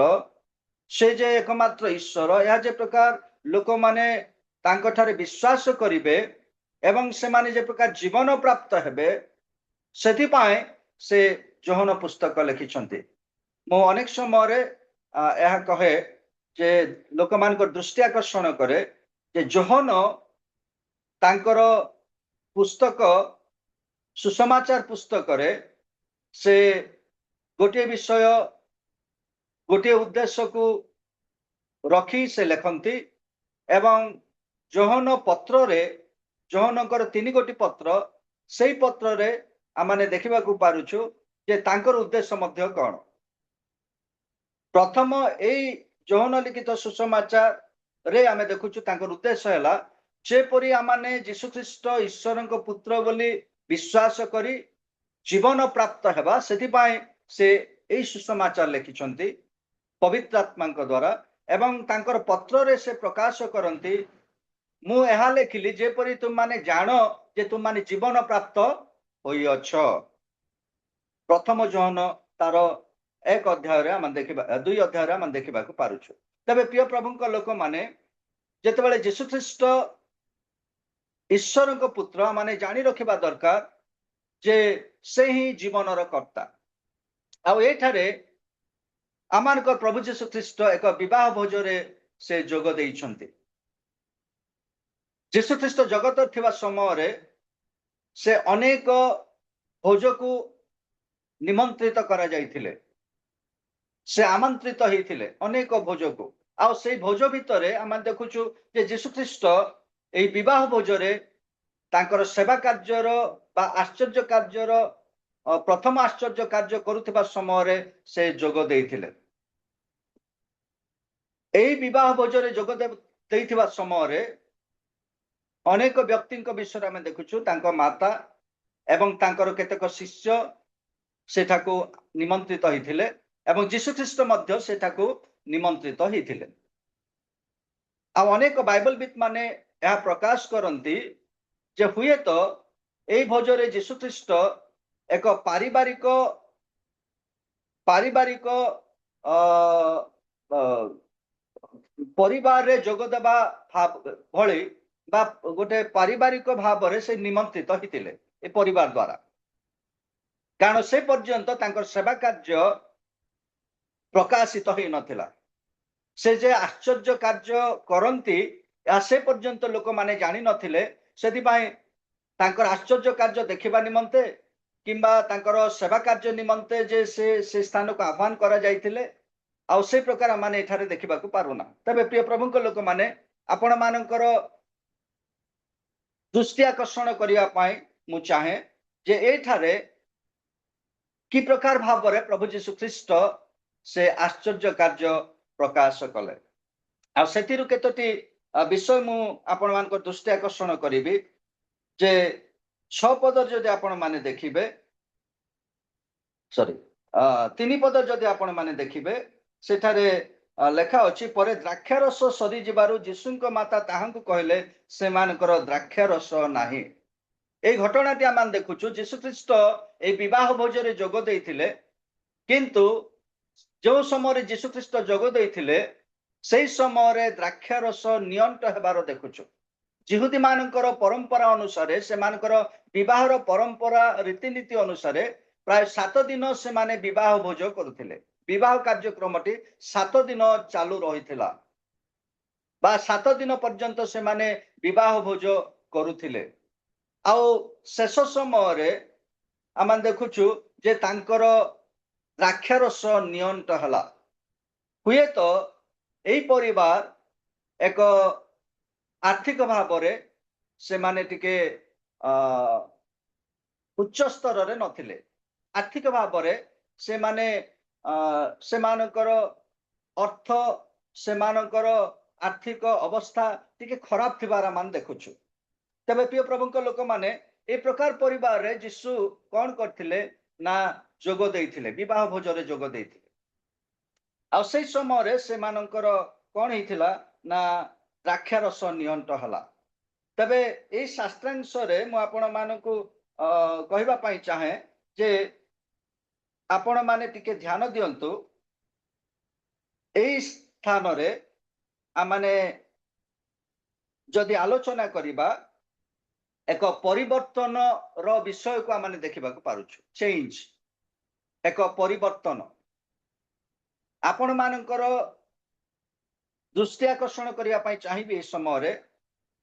ସେ ଯେ ଏକମାତ୍ର ଈଶ୍ୱର, ଏହା ଯେ ପ୍ରକାର ଲୋକମାନେ ତାଙ୍କ ଠାରେ ବିଶ୍ୱାସ କରିବେ ଏବଂ ସେମାନେ ଯେ ପ୍ରକାର ଜୀବନ ପ୍ରାପ୍ତ ହେବେ, ସେଥିପାଇଁ ସେ ଯୋହନ ପୁସ୍ତକ ଲେଖିଛନ୍ତି। ମୁଁ ଅନେକ ସମୟରେ ଏହା କହେ ଯେ ଲୋକମାନଙ୍କ ଦୃଷ୍ଟି ଆକର୍ଷଣ କରେ ଯେ ଯୋହନ ତାଙ୍କର ପୁସ୍ତକ ସୁସମାଚାର ପୁସ୍ତକରେ ସେ ଗୋଟିଏ ବିଷୟ ଗୋଟିଏ ଉଦ୍ଦେଶ୍ୟକୁ ରଖି ସେ ଲେଖନ୍ତି ଏବଂ ଯୋହନ ପତ୍ରରେ, ଯୋହନଙ୍କର 3 ଗୋଟି ପତ୍ର, ସେଇ ପତ୍ରରେ ଆମେ ଦେଖିବାକୁ ପାରୁଛୁ ଯେ ତାଙ୍କର ଉଦ୍ଦେଶ୍ୟ ମଧ୍ୟ କ'ଣ। ପ୍ରଥମ ଏଇ ଯୋହନ ଲିଖିତ ସୁସମାଚାରରେ ଆମେ ଦେଖୁଛୁ ତାଙ୍କର ଉଦ୍ଦେଶ୍ୟ ହେଲା ଯେପରି ଆମମାନେ ଯୀଶୁଖ୍ରୀଷ୍ଟ ଈଶ୍ୱରଙ୍କ ପୁତ୍ର ବୋଲି ବିଶ୍ୱାସ କରି ଜୀବନ ପ୍ରାପ୍ତ ହେବା ସେଥିପାଇଁ ସେ ଏଇ ସୁସମାଚାର ଲେଖିଛନ୍ତି ପବିତ୍ର ଆତ୍ମାଙ୍କ ଦ୍ୱାରା ଏବଂ ତାଙ୍କର ପତ୍ରରେ ସେ ପ୍ରକାଶ କରନ୍ତି ମୁଁ ଏହା ଲେଖିଲି ଯେପରି ତୁମମାନେ ଜାଣ ଯେ ତୁମମାନେ ଜୀବନ ପ୍ରାପ୍ତ ହୋଇଅଛ। ପ୍ରଥମ ଯୋହନ ତାର 1 ଅଧ୍ୟାୟରେ ଆମେ ଦେଖିବା 2 ଅଧ୍ୟାୟରେ ଆମେ ଦେଖିବାକୁ ପାରୁଛୁ। ତେବେ ପ୍ରିୟ ପ୍ରଭୁଙ୍କ ଲୋକମାନେ ଯେତେବେଳେ ଯୀଶୁଖ୍ରୀଷ୍ଟ ଈଶ୍ୱରଙ୍କ ପୁତ୍ର ମାନେ ଜାଣି ରଖିବା ଦରକାର ଯେ ସେ ହିଁ ଜୀବନର କର୍ତ୍ତା। ଆଉ ଏଠାରେ ଆମମାନଙ୍କର ପ୍ରଭୁ ଯୀଶୁଖ୍ରୀଷ୍ଟ ଏକ ବିବାହ ଭୋଜରେ ସେ ଯୋଗ ଦେଇଛନ୍ତି। ଯୀଶୁଖ୍ରୀଷ୍ଟ ଜଗତ ଥିବା ସମୟରେ ସେ ଅନେକ ଭୋଜକୁ ନିମନ୍ତ୍ରିତ କରାଯାଇଥିଲେ। ସେ ଆମନ୍ତ୍ରିତ ହେଇଥିଲେ ଅନେକ ଭୋଜକୁ। ଆଉ ସେଇ ଭୋଜ ଭିତରେ ଆମେ ଦେଖୁଛୁ ଯେ ଯୀଶୁଖ୍ରୀଷ୍ଟ ଏହି ବିବାହ ଭୋଜରେ ତାଙ୍କର ସେବା କାର୍ଯ୍ୟର ବା ଆଶ୍ଚର୍ଯ୍ୟ କାର୍ଯ୍ୟର ପ୍ରଥମ ଆଶ୍ଚର୍ଯ୍ୟ କାର୍ଯ୍ୟ କରୁଥିବା ସମୟରେ ସେ ଯୋଗ ଦେଇଥିଲେ। ଏହି ବିବାହ ଭୋଜରେ ଯୋଗ ଦେଇଥିବା ସମୟରେ ଅନେକ ବ୍ୟକ୍ତିଙ୍କ ବିଷୟରେ ଆମେ ଦେଖୁଛୁ ତାଙ୍କ ମାତା ଏବଂ ତାଙ୍କର କେତେକ ଶିଷ୍ୟ ସେଠାକୁ ନିମନ୍ତ୍ରିତ ହେଇଥିଲେ ଏବଂ ଯୀଶୁଖ୍ରୀଷ୍ଟ ମଧ୍ୟ ସେଠାକୁ ନିମନ୍ତ୍ରିତ ହେଇଥିଲେ। ଆଉ ଅନେକ ବାଇବଲବିତ୍ ମାନେ ଏହା ପ୍ରକାଶ କରନ୍ତି ଯେ ହୁଏତ ଏହି ଭୋଜରେ ଯୀଶୁଖ୍ରୀଷ୍ଟ ଏକ ପାରିବାରିକ ପରିବାରରେ ଯୋଗ ଦେବା ଭଳି ବା ଗୋଟେ ପାରିବାରିକ ଭାବରେ ସେ ନିମନ୍ତ୍ରିତ ହେଇଥିଲେ ଏ ପରିବାର ଦ୍ୱାରା। କାରଣ ସେ ପର୍ଯ୍ୟନ୍ତ ତାଙ୍କର ସେବା କାର୍ଯ୍ୟ ପ୍ରକାଶିତ ହେଇନଥିଲା। ସେ ଯେ ଆଶ୍ଚର୍ଯ୍ୟ କାର୍ଯ୍ୟ କରନ୍ତି ଏହା ସେ ପର୍ଯ୍ୟନ୍ତ ଲୋକମାନେ ଜାଣିନଥିଲେ। ସେଥିପାଇଁ ତାଙ୍କର ଆଶ୍ଚର୍ଯ୍ୟ କାର୍ଯ୍ୟ ଦେଖିବା ନିମନ୍ତେ କିମ୍ବା ତାଙ୍କର ସେବା କାର୍ଯ୍ୟ ନିମନ୍ତେ ଯେ ସେ ସ୍ଥାନକୁ ଆହ୍ୱାନ କରାଯାଇଥିଲେ ଆଉ ସେ ପ୍ରକାର ମାନେ ଏଠାରେ ଦେଖିବାକୁ ପାରୁନା। ତେବେ ପ୍ରିୟ ପ୍ରଭୁଙ୍କ ଲୋକମାନେ ଆପଣମାନଙ୍କର ଦୃଷ୍ଟି ଆକର୍ଷଣ କରିବା ପାଇଁ ମୁଁ ଚାହେଁ ଯେ ଏଠାରେ କି ପ୍ରକାର ଭାବରେ ପ୍ରଭୁ ଯୀଶୁଖ୍ରୀଷ୍ଟ ସେ ଆଶ୍ଚର୍ଯ୍ୟ କାର୍ଯ୍ୟ ପ୍ରକାଶ କଲେ। ଆଉ ସେଥିରୁ କେତୋଟି ବିଷୟ ମୁଁ ଆପଣମାନଙ୍କ ଦୃଷ୍ଟି ଆକର୍ଷଣ କରିବି ଯେ 6 ପଦରେ ଯଦି ଆପଣମାନେ ଦେଖିବେ 3 ପଦରେ ଯଦି ଆପଣମାନେ ଦେଖିବେ ସେଠାରେ ଲେଖା ଅଛି ପରେ ଦ୍ରାକ୍ଷାରସ ସରିଯିବାରୁ ଯୀଶୁଙ୍କ ମାତା ତାହାଙ୍କୁ କହିଲେ ସେମାନଙ୍କର ଦ୍ରାକ୍ଷାରସ ନାହିଁ। এই ଘଟଣାଟି ଆମେ ଦେଖୁଛୁ ଯୀଶୁଖ୍ରୀଷ୍ଟ এই ବିବାହ ଭୋଜରେ ଯୋଗ ଦେଇଥିଲେ କିନ୍ତୁ ଯେଉଁ ସମୟରେ ଯୀଶୁଖ୍ରୀଷ୍ଟ ଯୋଗ ଦେଇଥିଲେ ସେହି ସମୟରେ ଦ୍ରାକ୍ଷାରସ ନିଅଣ୍ଟ ହେବାର ଦେଖୁଛୁ। ଯିହୁଦୀ ମାନଙ୍କର ପରମ୍ପରା ଅନୁସାରେ ସେମାନଙ୍କର ବିବାହର ପରମ୍ପରା ରୀତିନୀତି ଅନୁସାରେ ପ୍ରାୟ 7 ଦିନ ସେମାନେ ବିବାହ ଭୋଜ କରୁଥିଲେ। ବିବାହ କାର୍ଯ୍ୟକ୍ରମଟି 7 ଦିନ ଚାଲୁ ରହିଥିଲା ବା 7 ଦିନ ପର୍ଯ୍ୟନ୍ତ ସେମାନେ ବିବାହ ଭୋଜ କରୁଥିଲେ। ଆଉ ଶେଷ ସମୟରେ ଆମେ ଦେଖୁଛୁ ଯେ ତାଙ୍କର ଦ୍ରାକ୍ଷାରସ ନିଅଣ୍ଟ ହେଲା। ହୁଏତ ଏହି ପରିବାର ଏକ ଆର୍ଥିକ ଭାବରେ ସେମାନେ ଟିକେ ଉଚ୍ଚ ସ୍ତରରେ ନଥିଲେ। ଆର୍ଥିକ ଭାବରେ ସେମାନେ ସେମାନଙ୍କର ଅର୍ଥ ସେମାନଙ୍କର ଆର୍ଥିକ ଅବସ୍ଥା ଟିକେ ଖରାପ ଥିବାର ଆମେ ଦେଖୁଛୁ। ତେବେ ପ୍ରିୟ ପ୍ରଭୁଙ୍କ ଲୋକମାନେ ଏ ପ୍ରକାର ପରିବାରରେ ଯୀଶୁ କଣ କରିଥିଲେ ନା ଯୋଗ ଦେଇଥିଲେ, ବିବାହ ଭୋଜରେ ଯୋଗ ଦେଇଥିଲେ। ଆଉ ସେଇ ସମୟରେ ସେମାନଙ୍କର କଣ ହେଇଥିଲା ନା ଦ୍ରାକ୍ଷାରସ ନିଅଣ୍ଟ ହେଲା। ତେବେ ଏଇ ଶାସ୍ତ୍ରାଂଶରେ ମୁଁ ଆପଣମାନଙ୍କୁ କହିବା ପାଇଁ ଚାହେଁ ଯେ ଆପଣମାନେ ଟିକେ ଧ୍ୟାନ ଦିଅନ୍ତୁ। ଏଇ ସ୍ଥାନରେ ଆମମାନେ ଯଦି ଆଲୋଚନା କରିବା ଏକ ପରିବର୍ତ୍ତନର ବିଷୟକୁ ଆମେ ଦେଖିବାକୁ ପାରୁଛୁ। ଚେଞ୍ଜ, ଏକ ପରିବର୍ତ୍ତନ। ଆପଣମାନଙ୍କର ଦୃଷ୍ଟି ଆକର୍ଷଣ କରିବା ପାଇଁ ଚାହିଁବି ଏ ସମୟରେ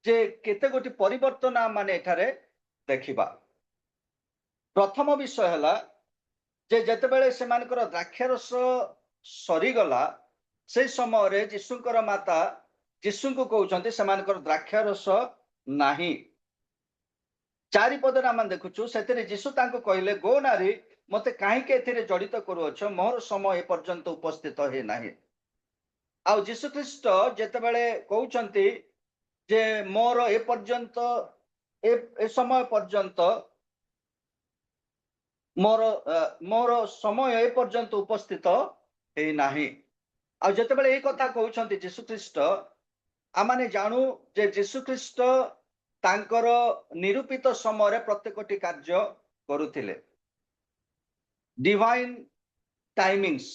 ଯେ କେତେ ଗୋଟି ପରିବର୍ତ୍ତନ ଆମେ ଏଠାରେ ଦେଖିବା। ପ୍ରଥମ ବିଷୟ ହେଲା ଯେ ଯେତେବେଳେ ସେମାନଙ୍କର ଦ୍ରାକ୍ଷାରସ ସରିଗଲା ସେ ସମୟରେ ଯୀଶୁଙ୍କର ମାତା ଯୀଶୁଙ୍କୁ କହୁଛନ୍ତି ସେମାନଙ୍କର ଦ୍ରାକ୍ଷାରସ ନାହିଁ। 4 ପଦରେ ଆମେ ଦେଖୁଛୁ ସେଥିରେ ଯୀଶୁ ତାଙ୍କୁ କହିଲେ ଗୋ ନାରୀ ମତେ କାହିଁକି ଏଥିରେ ଜଡ଼ିତ କରୁଅଛ, ମୋର ସମୟ ଏ ପର୍ଯ୍ୟନ୍ତ ଉପସ୍ଥିତ ହେଇ ନାହିଁ। ଆଉ ଯୀଶୁଖ୍ରୀଷ୍ଟ ଯେତେବେଳେ କହୁଛନ୍ତି जे मोर ए पर्यंत ए समय पर्यंत मोर समय ए पर्यंत उपस्थित हे नाही। आ जेतेबेले ए कथा कहउछन्ति यीशु ख्रीष्ट आमाने जानू जे यीशु ख्रीष्ट तांकर निरूपित समय प्रत्येकटी कार्य करुथिले। डिवाइन टाइमिंग्स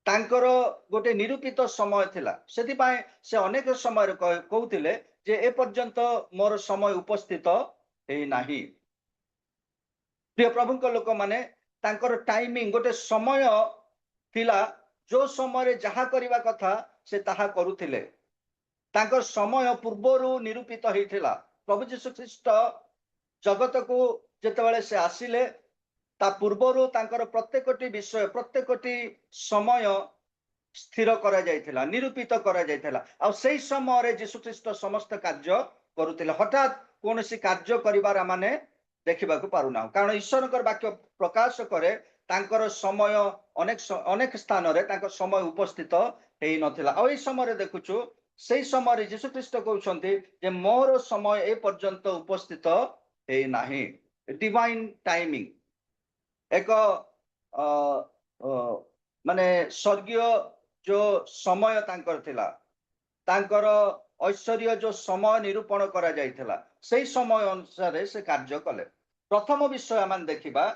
तांकर गोटे निरूपित समय थिला, सेति पाए से अनेक समय कहउथिले जे ए पर्यंत मोर समय उपस्थित हे नाही। प्रिय प्रभु को लोक माने तांकर टाइमिंग गोटे समय थिला, जो समय जहा करिवा कथा से ताहा करुथिले। तांकर समय पूर्वरु निरूपित हेथिला। प्रभु यीशु ख्रीष्ट जगत को जेतेबेले से आसिले ता पूर्वरु तांकर प्रत्येकटी विषय प्रत्येकटी समय स्थिर करा जायथिला, निरूपित करा जायथिला। आ सेही समय रे यीशु ख्रीष्ट समस्त कार्य करुथिले। हठात कोनोसी कार्य करिबार माने देखिबाकू पारुना, कारण ईश्वरकर वाक्य प्रकाश करे तांकर समय अनेक स्थान रे तांकर समय उपस्थित हेई नथिला। आ एई समय रे देखुछु सेही समय रे यीशु ख्रीष्ट कहउछन्ति जे मोर समय ए पर्यंत उपस्थित हेई नाही। डिवाइन टाइमिंग एक माने स्वर्गीय जो समय तांकर थिला, तांकर ऐश्वर्य जो समय निरूपण करा जायथिला, सेही समय अनुसार से कार्य कले। प्रथम विषय आम देखा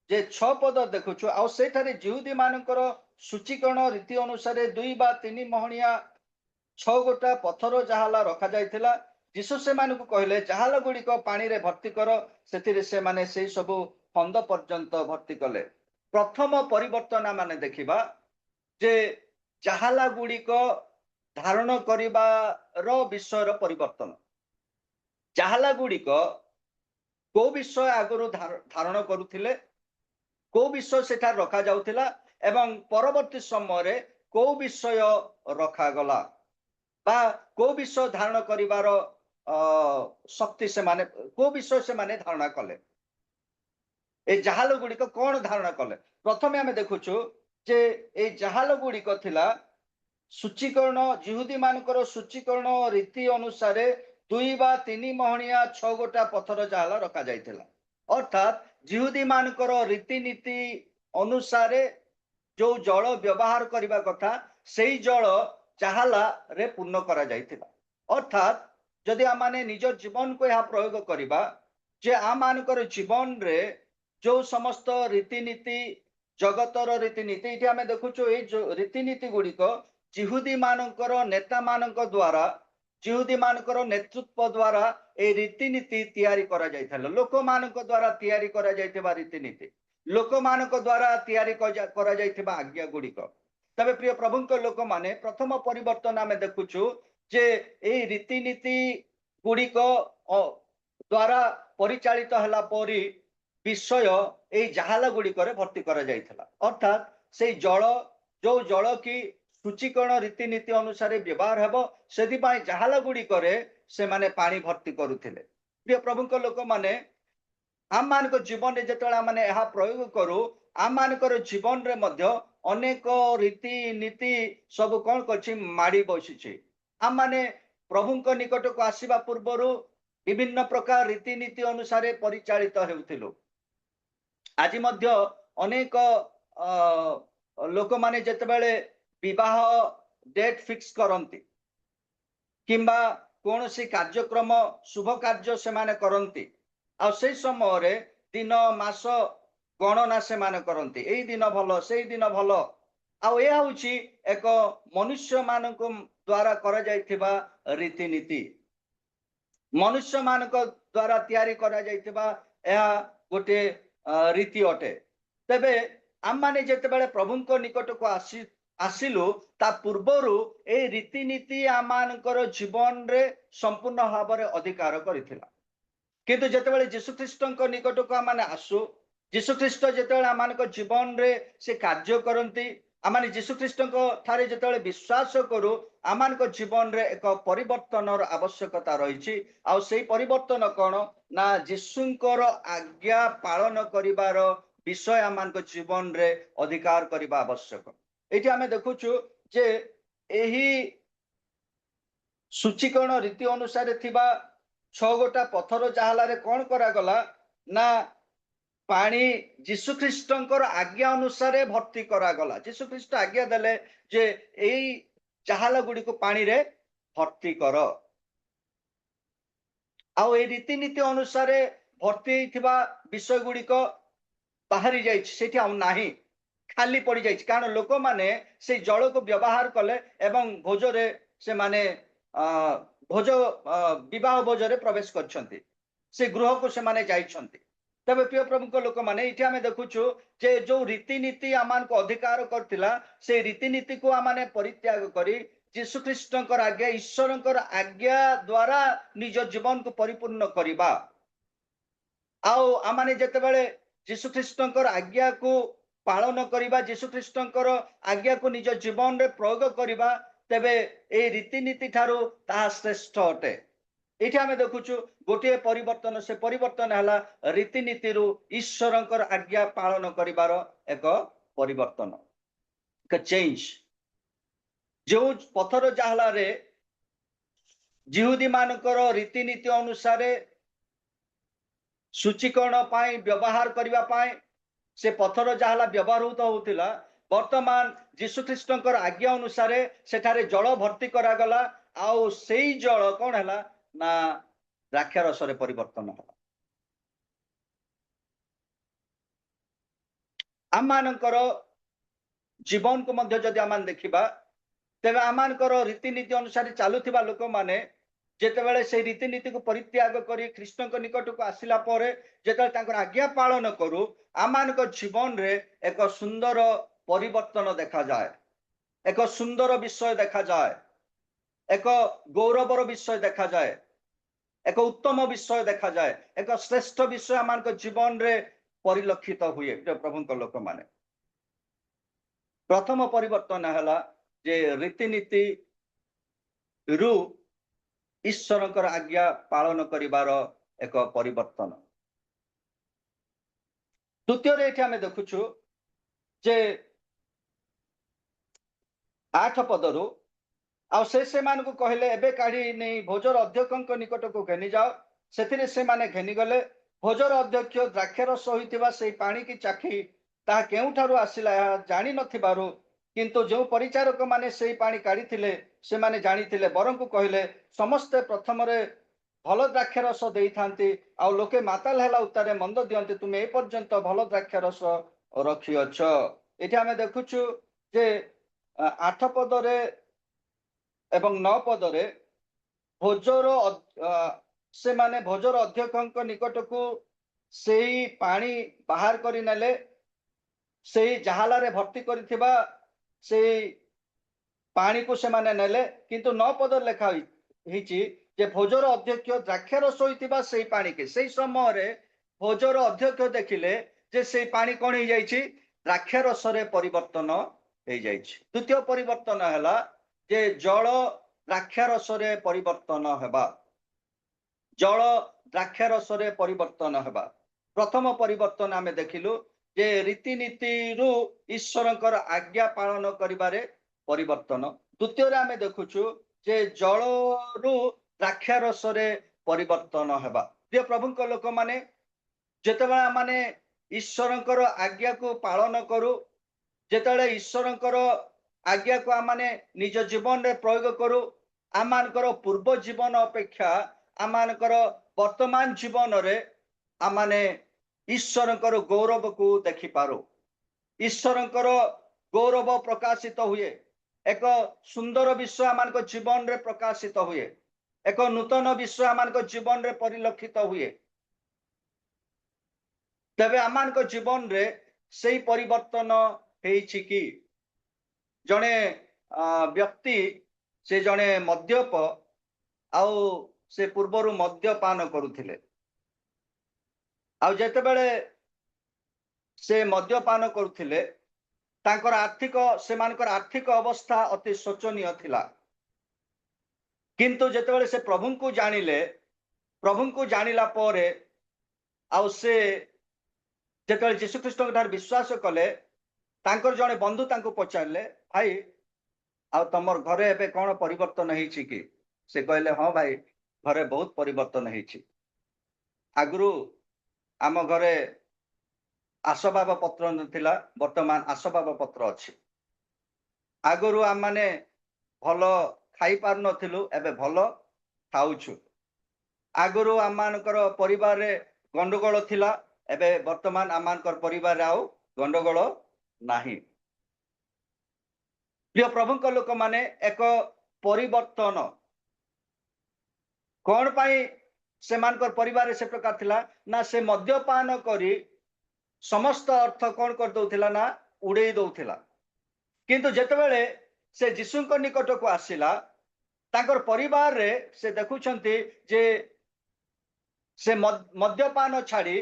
जे 6 पद देखुछु। आ सेठारे जिहुदी मानकर सूचीकरण रीति अनुसार 2 बा 3 महणिया 6 गोटा पथर जहाला रखा जायथिला। यीशु से मानकु कहले जहाला गुड़िक पानी रे भर्ती कर, सेथिरे से माने सेही सबु फंद पर्यंत भर्ती कले। प्रथम परिवर्तन माने देखिबा जे जहाला गुड़िक धारण करिबार विषयर परिवर्तन। जहाला गुड़िक को विषय आगुरु धारण करुथिले, को विषय सेठा रखा जाउथिला एवं परवर्ती समय रे को विषय रखा गला बा को विषय धारण करिबार शक्ति से माने को विषय से माने धारणा कले। ए जहाल गुड़िक कौन धारणा कले? प्रथमे आमे देखुछु जे ए जहाल गुड़िक थिला सूचीकरण, जिहुदी मानकर सूचीकरण रीति अनुसार 2 बा 3 महणिया 6 गोटा पथर जहाला रखा जायथिला। अर्थात जिहुदी मानकर रीतिनीति अनुसार जो जल व्यवहार करबा कथा सेही जल जहाला रे पूर्ण करा जायथिला। अर्थात जदि आमाने निज जीवन को यह प्रयोग करिबा जे आम मानकर जीवन रे जो समस्त रीतिनीति जगतर रीतिनीति इति आमे देखुछु ए जो रीतिनीति गुड़िक जिहुदी मानकर नेता मानक द्वारा जिहुदी मानकर नेतृत्व द्वारा ए रीतिनीति तैयारी करा जायथिला। लोक मानक द्वारा तैयारी करा जायथिबा रीतिनीति, लोक मानक द्वारा तैयारी करा जायथिबा आज्ञा गुड़िक। तबे प्रिय प्रभुक लोक माने प्रथम परिवर्तन आमे देखुछु जे ए रीतिनीति गुड़िक द्वारा परिचालित हला परी विषय ए जहाला गुड़िक रे भर्ती करा जायथिला। अर्थात से जल जो जल की सूचीकरण रीतिनीति अनुसार व्यवहार हेबो सेति पाई जहाला गुड़िक रे से माने पानी भर्ती करुथिले। प्रिय प्रभुक लोक माने आम मानक जीवन रे जेतला माने यह प्रयोग करू, आम मानकर जीवन रे मध्य अनेक रीति नीति सब कौन करछि माड़ी बसिछि। आम माने प्रभुक निकट को आसीबा पूर्वरु विभिन्न प्रकार रीतिनीति अनुसार परिचालित हेउथिलु। आज मध्य अनेक लोक माने जेतेबेले विवाह डेट फिक्स करंती किंबा कोनोसी कार्यक्रम शुभ कार्य से माने करंती, आ से समय रे दिन मास गणना से माने करंती, एई दिन भलो सेई दिन भलो। आ ए होछि एक मनुष्य मानक द्वारा करा जायथिबा रीतिनीति, मनुष्य मानक द्वारा तैयारी करा जायथिबा एहा गोटे रीति अटे। तबे आम माने जेतेबेले प्रभुक निकट को आसिलु ता पूर्वरु ए रीतिनीति आम मानकर जीवन रे संपूर्ण भाव रे अधिकार करिथिला। किंतु जेतेबेले यीशु ख्रीष्टक निकट को आम माने आसु, यीशु ख्रीष्ट जेतेबेले आम मानक जीवन रे से कार्य करंती, आम माने यीशु ख्रीष्टक थारे जेतेबेले विश्वास करू, आम मानक जीवन रे एक परिवर्तनर आवश्यकता रहिछि। आ सेही परिवर्तन कोन ना यीशुंकर आज्ञा पालन करिवार विषय आम मानक जीवन रे अधिकार करिबा आवश्यक। एठी आमे देखुछु जे एही सूचीकरण रीति अनुसार थिबा 6 गोटा पत्थर जाहलारे कौन करागला ना पानी जीशुख्रीष्टंकर आज्ञा अनुसार भर्ती करागला। जीशुख्रीष्ट आज्ञा देले जे एई जाहाला गुडी को पानी रे भर्ती कर आउ ए रीतिनीति अनुसार भर्ती थिबा विषय गुडी को बाहरी जाई सेठी आउ नाही खाली पड़ी जाई कारण लोक माने से जल को व्यवहार कले एवं भोजरे से माने भोज विवाह भोजरे प्रवेश करछंती से गृह को से माने जाइछंती। तबे प्रिय प्रभु को लोक माने इठी हमें देखुछु जे जो रीतिनीति आमान को अधिकार करतिला से रीतिनीति को आमाने परित्याग करी जीशुख्रीष्टंकर आज्ञा ईश्वरंकर आज्ञा द्वारा निज जीवन को परिपूर्ण करिबा। आउ आमाने जेतेबेले जीशुख्रीष्टंकर आज्ञा को पालन करिबा जीशुख्रीष्टंकर आज्ञा को निज जीवन रे प्रयोग करिबा तेबे ए रीतिनीति ठारू ता श्रेष्ठ अटे। एठी हमें देखुछु गोटे परिवर्तन से परिवर्तन हला रीतिनीति रु ईश्वरंकर आज्ञा पालन करिबार एक परिवर्तन एक चेंज। जो पत्थर जाहला रे जिहुदी मानकर रीतिनीति अनुसार सूचीकरण पाई व्यवहार करिबा पाई से पत्थर जाहला व्यवहार होता वर्तमान जीशुख्रीष्टंकर आज्ञा अनुसार सेठारे जल भर्ती करागला आउ सेई जल कौन हैला ना द्राक्षारस रे परिवर्तन होला। आम मानकर जीवन को मध्य जदि आमान देखिबा तेबे आमानकर रीतिनीति अनुसार चालुथिबा लोक माने जेतेबेले से रीतिनीति को परित्याग करी कृष्ण निकट को आसिला परे जेतेबेले तांकर आज्ञा पालन करू आमानक जीवन रे एक सुंदर परिवर्तन देखा जाए एक सुंदर विषय देखा जाए एक गौरवर विषय देखा जाए एक उत्तम विषय देखा जाए एक श्रेष्ठ विषय आमानक जीवन रे परिलक्षित हुए। प्रभु लोक माने प्रथम परिवर्तन हैला जे रीतिनीति रु ईश्वरंकर आज्ञा पालन करिबार एक परिवर्तन। द्वितीय रे आमे देखुछु जे 8 पदरु आ से मान को कहले एबे काढी नै भोजर अध्यक्षक निकट को घेनी जाओ सेथिरे से माने घेनी गले भोजर अध्यक्ष द्राक्षारस होइतिबा से पानी की चाखी ता केउठारु आसिला जानि नथिबारु किंतु जो परिचारक माने से पानी काढिथिले से माने जानिथिले बरं को कहले समस्त प्रथम रे भल द्राक्षारस देई थांती आ लोके माताल हेला उतारे मंद दियंती तुमे ए पर्यंत भल द्राक्षारस रखी अछ। एठी हमें देखुछु जे 8 पदरे एवं 9 पदरे भोजर से माने भोजर अध्यक्षक निकट को सेई पानी बाहर करी नेले सेई जहाला रे भर्ती करिथिबा सेई पानी को से माने नेले किंतु 9 पदर लेखा हिची जे भोजर अध्यक्ष द्राक्षारस होइतिबा सेई पानी के सेई समय रे भोजर अध्यक्ष देखिले जे सेई पानी कोन हो जाईची द्राक्षारस रे परिवर्तन हो जाईची। द्वितीय परिवर्तन हैला जे जल द्राक्षारस रे परिवर्तन हेबा जल द्राक्षारस रे परिवर्तन हेबा। प्रथम परिवर्तन आमे देखिलु जे रीतिनीति रु ईश्वरंकर आज्ञा पालन करिबारे परिवर्तन। द्वितीय रे आमे देखुछु जे जल रु द्राक्षारस रे परिवर्तन हेबा। प्रिय प्रभुक लोक माने जेतेबेला माने ईश्वरंकर आज्ञा को पालन करू जेतेबेले ईश्वरंकर आज्ञा को आमाने निज जीवन रे प्रयोग करू आमानकर पूर्व जीवन अपेक्षा आमानकर वर्तमान जीवन रे आमाने ईश्वरंकर गौरव को देखि पारो ईश्वरंकर गौरव प्रकाशित हुए एक सुंदर विषय आमानक जीवन रे प्रकाशित हुए एक नूतन विषय आमानक जीवन रे परिलक्षित हुए। तबे आमानक जीवन रे सेई परिवर्तन हेछि कि जने व्यक्ति से जने मद्यप आउ से पूर्वरु मद्यपान करुथिले आउ जेतेबेले से मद्यपान करुथिले तांकर आर्थिक सेमानकर आर्थिक अवस्था अति शोचनीय थिला किंतु जेतेबेले से प्रभु को जानिला परे आउ से जेतेबेले यीशु ख्रीष्ट ठार विश्वास कले तांकर जने बंधु तांको पचारले भाई आ तमर घरे एबे कोन परिवर्तन हेछि कि से कहले हाँ भाई घरे बहुत परिवर्तन होइछि आगु आम घरे आसबाब पत्र नथिला वर्तमान आसबाब पत्र अछि आगु आम माने भल खाई पार नथिलु एबे भल खाउछु आगु आम मानकर परिवार रे गंडगोल थिला एबे वर्तमान आम मानकर परिवार आउ गंडगोल नाही प्रिय प्रभु लोक माने एक परिवर्तन कौन पाई से मानकर परिवार से प्रकार थिला ना से मद्यपान करी समस्त अर्थ कौन कर दउथिला ना उड़े दउथिला किंतु जेतेबेले से जीशुंक निकट को आसिला ताकर परिवार रे से देखुछंती जे से मद्यपान छाड़ी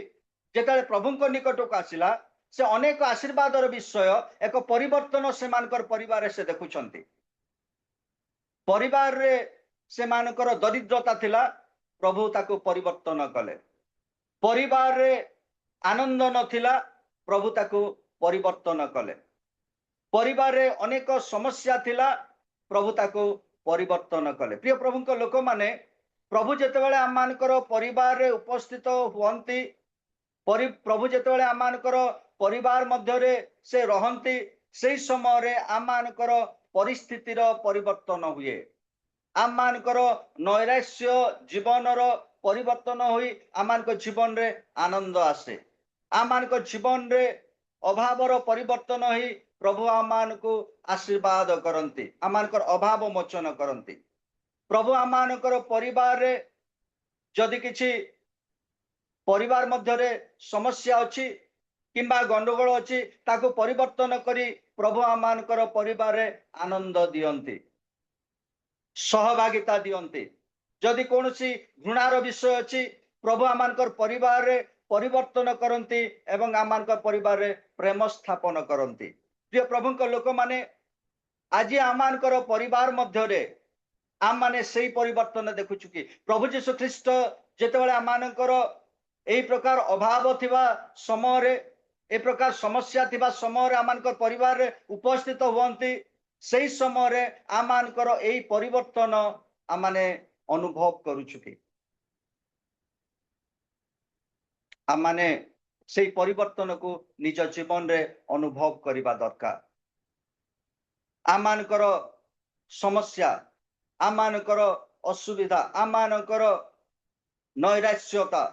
जेतेबेले प्रभुंक निकट को आसिला से अनेक आशीर्वादर विषय एक परिवर्तन से मानकर परिवार से देखुछंती परिवार रे से मानकर दरिद्रता थिला प्रभु ताको परिवर्तन कले परिवार रे आनंद नथिला प्रभु ताको परिवर्तन कले परिवार रे अनेक समस्या थिला प्रभु ताको परिवर्तन कले प्रिय प्रभुंक लोक माने प्रभु जेतेबेले आम मानकर परिवार रे उपस्थित हुअंती प्रभु जेतेबेले आम मानकर परिवार मध्य रे से रहंती सेही समय रे आम मानकर परिस्थितिर परिवर्तन हुए आम मानकर नैराश्य जीवनर परिवर्तन होई आम मानकर जीवन रे आनंद आसे आम मानकर जीवन रे अभावर परिवर्तन होई प्रभु आम मानकु आशीर्वाद करंती आम मानकर अभाव मोचन करंती प्रभु आम मानकर परिवार रे जदि किछि परिवार मध्य रे समस्या अछि किंबा गंडगोल अछि ताको परिवर्तन करी प्रभु आम मानकर परिवार रे आनंद दियंती सहभागिता दियंती जदि कोनोसी घृणार विषय अछि प्रभु आम मानकर परिवार रे परिवर्तन करंती एवं आम मानकर परिवार रे प्रेम स्थापन करंती प्रिय प्रभुंक लोक माने आज आम मानकर परिवार मध्य रे आम माने सेही परिवर्तन देखुछु कि प्रभु यीशु ख्रीष्ट जेतेबेले आम मानकर एही प्रकार अभाव थिबा समय रे ए प्रकार समस्या थिबा समय रे आम मानकर परिवार रे उपस्थित हुअंती सेही समय रे आम मानकर एही परिवर्तन आम माने अनुभव करूछु कि आम माने सेही परिवर्तन को निज जीवन रे अनुभव करिबा दरकार आम मानकर समस्या आम मानकर असुविधा आम मानकर नैराश्यता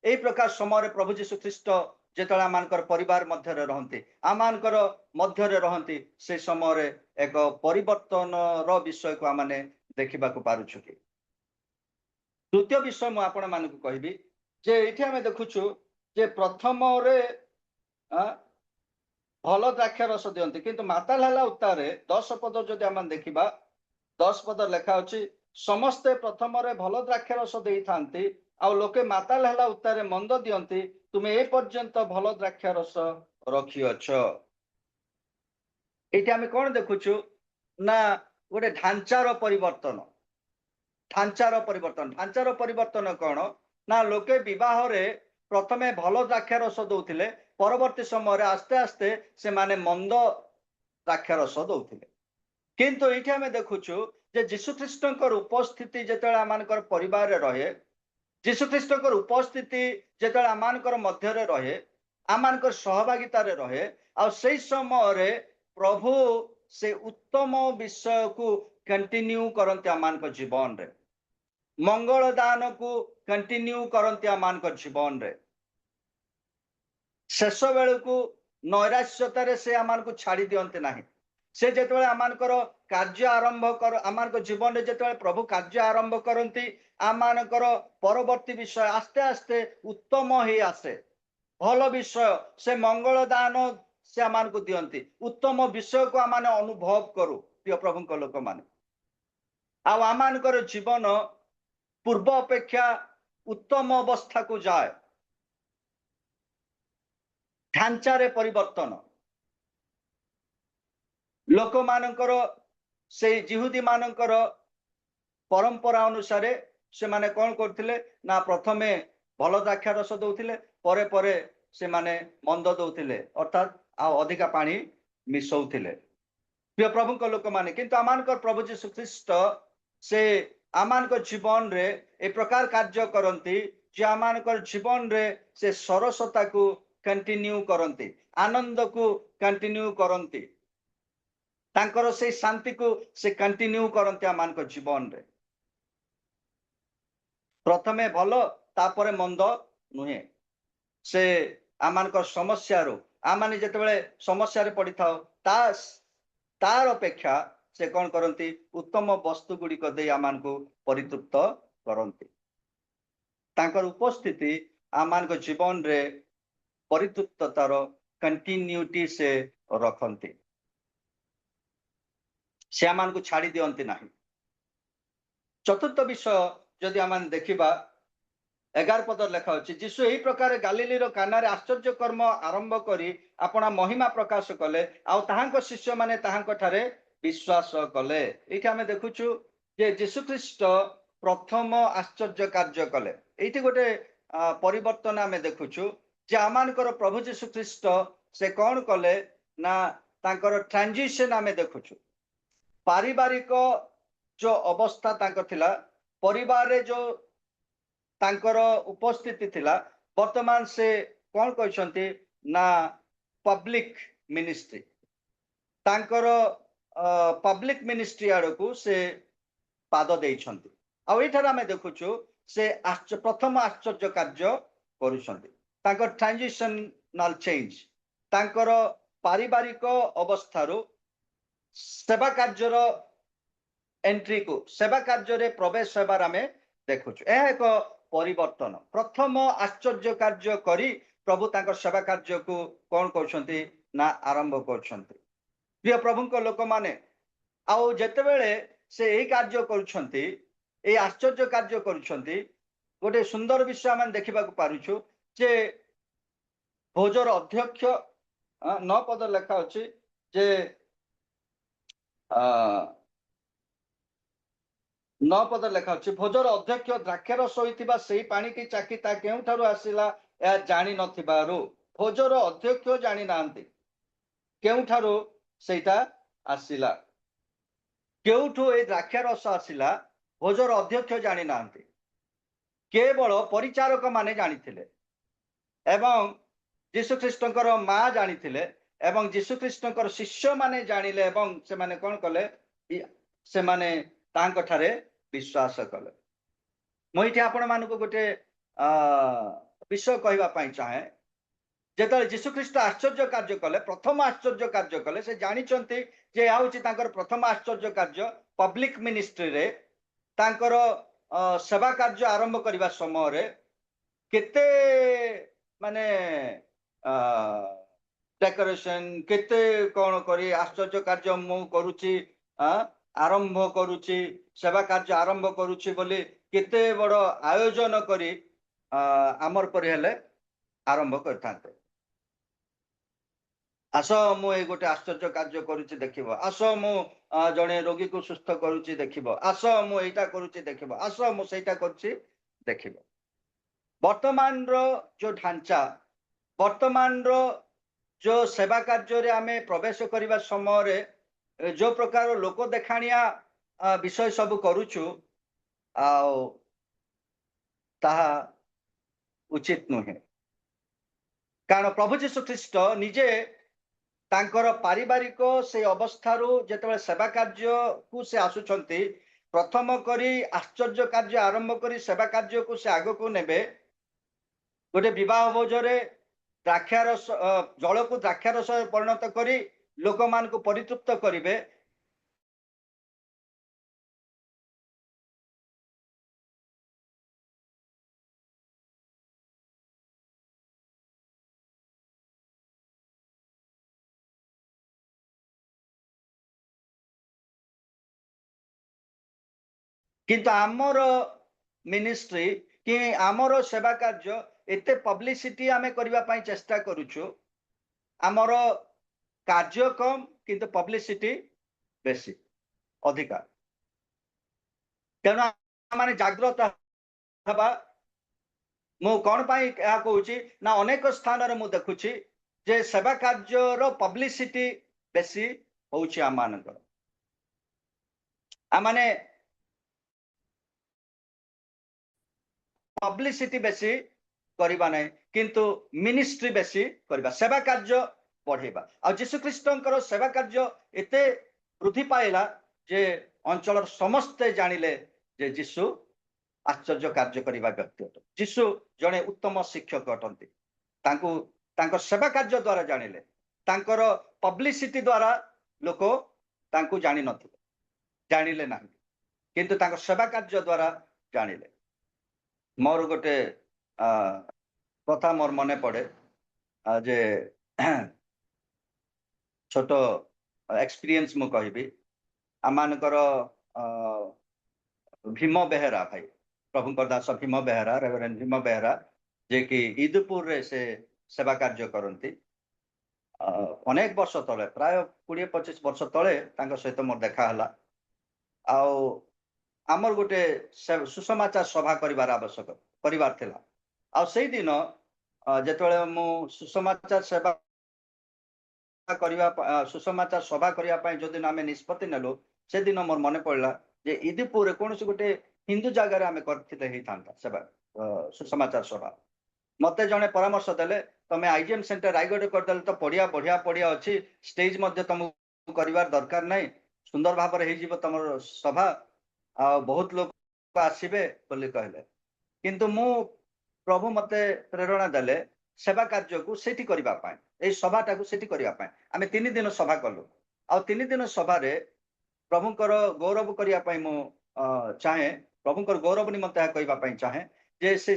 एही प्रकार समय प्रभु यीशु ख्रीष्ट जेतला आम मानकर परिवार मध्य रे रहंती आम मानकर मध्य रे रहंती से समय रे एक परिवर्तन रो विषय को आम माने देखिबा को पारुछु कि द्वितीय विषय मु आपण मानकु कहबी जे एठी हमें देखुछु जे प्रथम रे भल द्राक्ष रस दियंती किंतु माताल हला उत्तारे 10 पद जदि आम देखिबा 10 पद लेखा अछि समस्ते प्रथम रे भल द्राक्ष रस देई थांती आ लोके माताल हला उत्तारे मंद दियंती तुमे ए पर्यंत भल द्राक्ष रस रखी अछ एठी हमें कोन देखुछु ना गोटे ढांचार परिवर्तन ढांचार परिवर्तन कौन ना लोके विवाह रे प्रथमे भल द्राक्ष रस दउथिले परवर्ती समय आस्ते आस्ते से माने मंद द्राक्ष रस दउथिले किंतु एठी हमें देखुछु जे यीशु ख्रीष्टकर उपस्थिति जेतेला आमानकर परिवार रे रहे यीशु ख्रीष्टकर उपस्थिति जेतेला आमानकर मध्य रे रहे आमानकर सहभागिता रे रहे आ सेही समय रे प्रभु से उत्तम विषय को कंटिन्यू करंती आमानकर जीवन रे मंगल दान को कंटिन्यू करंती आमानकर जीवन रे शेष बेल को नैराश्यतार से आमान को छाड़ी दियंते नाही से जेतेबेले आमानकर कार्य आरंभ कर आमानकर जीवन रे जेतेबेले प्रभु कार्य आरंभ करंती आमानकर परवर्ती विषय आस्ते आस्ते उत्तम हे आसे भल विषय से मंगल दान से आमान को दियंती उत्तम विषय को आमाने अनुभव करू प्रिय प्रभुंक लोक माने आ आमानकर जीवन पूर्व अपेक्षा उत्तम अवस्था को जाए ढांचारे परिवर्तन लोक मानकर से जिहुदी मानकर परंपरा अनुसार से माने कौन करथिले ना प्रथमे भल द्राक्ष रस दउथिले परे परे से माने मंद दउथिले अर्थात आ अधिका पानी मिसौथिले प्रिय प्रभुंक लोक माने किंतु आमानकर प्रभु यीशु ख्रीष्ट से आमान को जीवन रे ए प्रकार कार्य करंती जे आमान को जीवन रे से सरसता को कंटिन्यू करंती आनंद को कंटिन्यू करंती तांकर से शांति को से कंटिन्यू करंती आमान को जीवन रे प्रथमे भलो तापरे मंद नुहे से आमान को समस्या रो आमाने जेतेबेले समस्या रे पड़ी थाओ तार अपेक्षा से कौन करती उत्तम वस्तु गुड़िक दे आमान को परितृप्त करती तांकर उपस्थिति आमान को जीवन रे परितृप्ततार कंटिन्यूटी से रखती से आमान को छाड़ी दियंती नहीं। चतुर्थ विषय जदि आमान देखिबा 11 पद लेखा अछि जीशु एही प्रकार गालिली रो काना रे आश्चर्य कर्म आरंभ करी अपना महिमा प्रकाश कले आ ताहांक शिष्य माने ताहांक ठारे विश्वास कले। एठी हमें देखुछु जे जीशु ख्रीष्ट प्रथम आश्चर्य कार्य कले एठी गोटे परिवर्तन हमें देखुछु जे आमानकर प्रभु जीशु ख्रीष्ट से कौन कले ना तांकर ट्रांजिशन हमें देखुछु पारिवारिक जो अवस्था तांकर थिला परिवार रे जो तांकर उपस्थिति थिला वर्तमान से कौन कहते ना पब्लिक मिनिस्ट्री तांकर पब्लिक मिनिस्ट्री आड़कू से पाद देइछंती आ एठार आमे देखुछु से प्रथम आश्चर्य कार्य करूछंती तांकर ट्रांजिशनल चेंज तांकर पारिवारिक अवस्थारू सेवा कार्यर एंट्री को सेवा कार्य रे प्रवेश हेबार आमे देखुछु यह एक परिवर्तन प्रथम आश्चर्य कार्य करी प्रभु तांकर सेवा कार्य को कौन कहते ना आरंभ करछंती प्रिय प्रभु को लोक माने आउ जेतेबेले से एही कार्य करूछंती ए आश्चर्य कार्य करूछंती गोटे सुंदर विषय आम देखा पारुछु जे भोजर अध्यक्ष 9 पद लेखा अछि जे 9 पद लेखा अछि भोजर अध्यक्ष द्राक्षारस होइतिबा सेही पानी की चाकी ता केउठारु आसिला या जानि नथिबारु भोजर अध्यक्ष जानि नांती केउठारु सेटा आसिला केउठु ए द्राक्षारस आसिला भोजर अध्यक्ष जानि नांती केवल परिचारक माने जानिथिले एवं जीशु ख्रीष्टकर मां जानिथिले एवं जीशु ख्रीष्टकर शिष्य माने जानिले एवं से माने कोन कले से माने तांक ठारे विश्वास कले मोइठी आपण मानको गोटे विषय कहबा पई चाहे जेतले जीशु ख्रीष्ट आश्चर्य कार्य कले प्रथम आश्चर्य कार्य कले से जानिचंती जे आउची तांकर प्रथम आश्चर्य कार्य पब्लिक मिनिस्ट्री रे तांकर सेवा कार्य आरंभ करबा समय रे केते माने डेकोरेशन केते कोन करी आश्चर्य कार्य मु करूची आरंभ करूची सेवा कार्य आरंभ करूची बोली केते बड़ आयोजन करी आमर पर हेले आरंभ करथाते आस मु ए गोटे आश्चर्य कार्य करूची देखिबो आस मु जणे रोगी को सुस्थ करूची देखिबो आस मु एटा करूची देखिबो आस मु सेटा करूची देखिबो वर्तमान रो जो ढांचा वर्तमान रो जो सेवा कार्य रे आमे प्रवेश करिबा समय रे जो प्रकार लोक देखाणिया विषय सब करूछु आउ ताहा उचित नुहे कारण प्रभु जीशु ख्रीष्ट निजे तांकर पारिवारिक से अवस्थारू जेतेबेले सेवा कार्य को से आसुचंती प्रथम करी आश्चर्य कार्य आरंभ करी सेवा कार्य को से आग को नेबे गोटे विवाह भोजरे द्राक्षारस जल को द्राक्षारस परिणत करी लोक मान को परितृप्त करिवे किंतु आमर मिनिस्ट्री कि आमर सेवा कार्य एते पब्लिसिटी आमे करबा पई चेष्टा करूछु आमर कार्य कम किंतु पब्लिसिटी बेसी अधिका तेना माने जागृत हबा मु कोन पई या कहूची ना अनेक स्थान रे मु देखुची जे सेवा कार्य रो पब्लिसिटी बेसी होउची आमानकर आ माने पब्लिसिटी बेसी करबा नहीं किंतु मिनिस्ट्री बेसी करबा सेवा कार्य बढ़ेबा आ यीशु ख्रीष्टंकर सेवा कार्य एते वृद्धि पाइला जे अंचल समस्ते जानिले जे यीशु आश्चर्य कार्य करबा व्यक्ति अट यीशु जड़े उत्तम शिक्षक अटंती तांको तांको सेवा कार्य द्वारा जानिले तांकर पब्लिसिटी द्वारा लोक तांको जानि नथिले जानिले नाही किंतु तांको सेवा कार्य द्वारा जानिले मोर गोटे कथा मोर मने पड़े जे छोट एक्सपीरियंस मु कहबी आमानकर भीम बेहरा भाई प्रभुंकर दास भीम बेहरा रेवरेंड भीम बेहरा जे कि इदपुर रे से सेवा कार्य करती अनेक वर्ष तले प्राय 20-25 वर्ष तले तांको सहित मोर देखा हला आमर गोटे सुसमाचार सभा करिवार आवश्यक परिवार थिला आ सेही दिन जेतळे मु सुसमाचार सेवा करिवा सुसमाचार सभा करिया पय जो दिन आमे निष्पत्ति नेलो से दिन मोर मने पड़ला जे इदीपुर कोनसी गोटे हिंदू जगह रे आमे करथिते ही थांता सेवा सुसमाचार सभा मते जने परामर्श देले तमे आईजीएम सेंटर रायगढ़ कर देले तो बढ़िया बढ़िया बढ़िया अछि स्टेज मध्ये तुम करिवार दरकार नै सुंदर भाव रे हे जीव तमर सभा आ बहुत लोग आसीबे बोली कहले किंतु मु प्रभु मते प्रेरणा देले सेवा कार्य को सेठी करिबा पाए ए सभाटा को सेठी करिबा पाए आमे 3 दिन सभा कलु आ 3 दिन सभा रे प्रभुंकर गौरव करिया पाए मु चाहे प्रभुंकर गौरव निमंते कहबा पाए चाहे जे से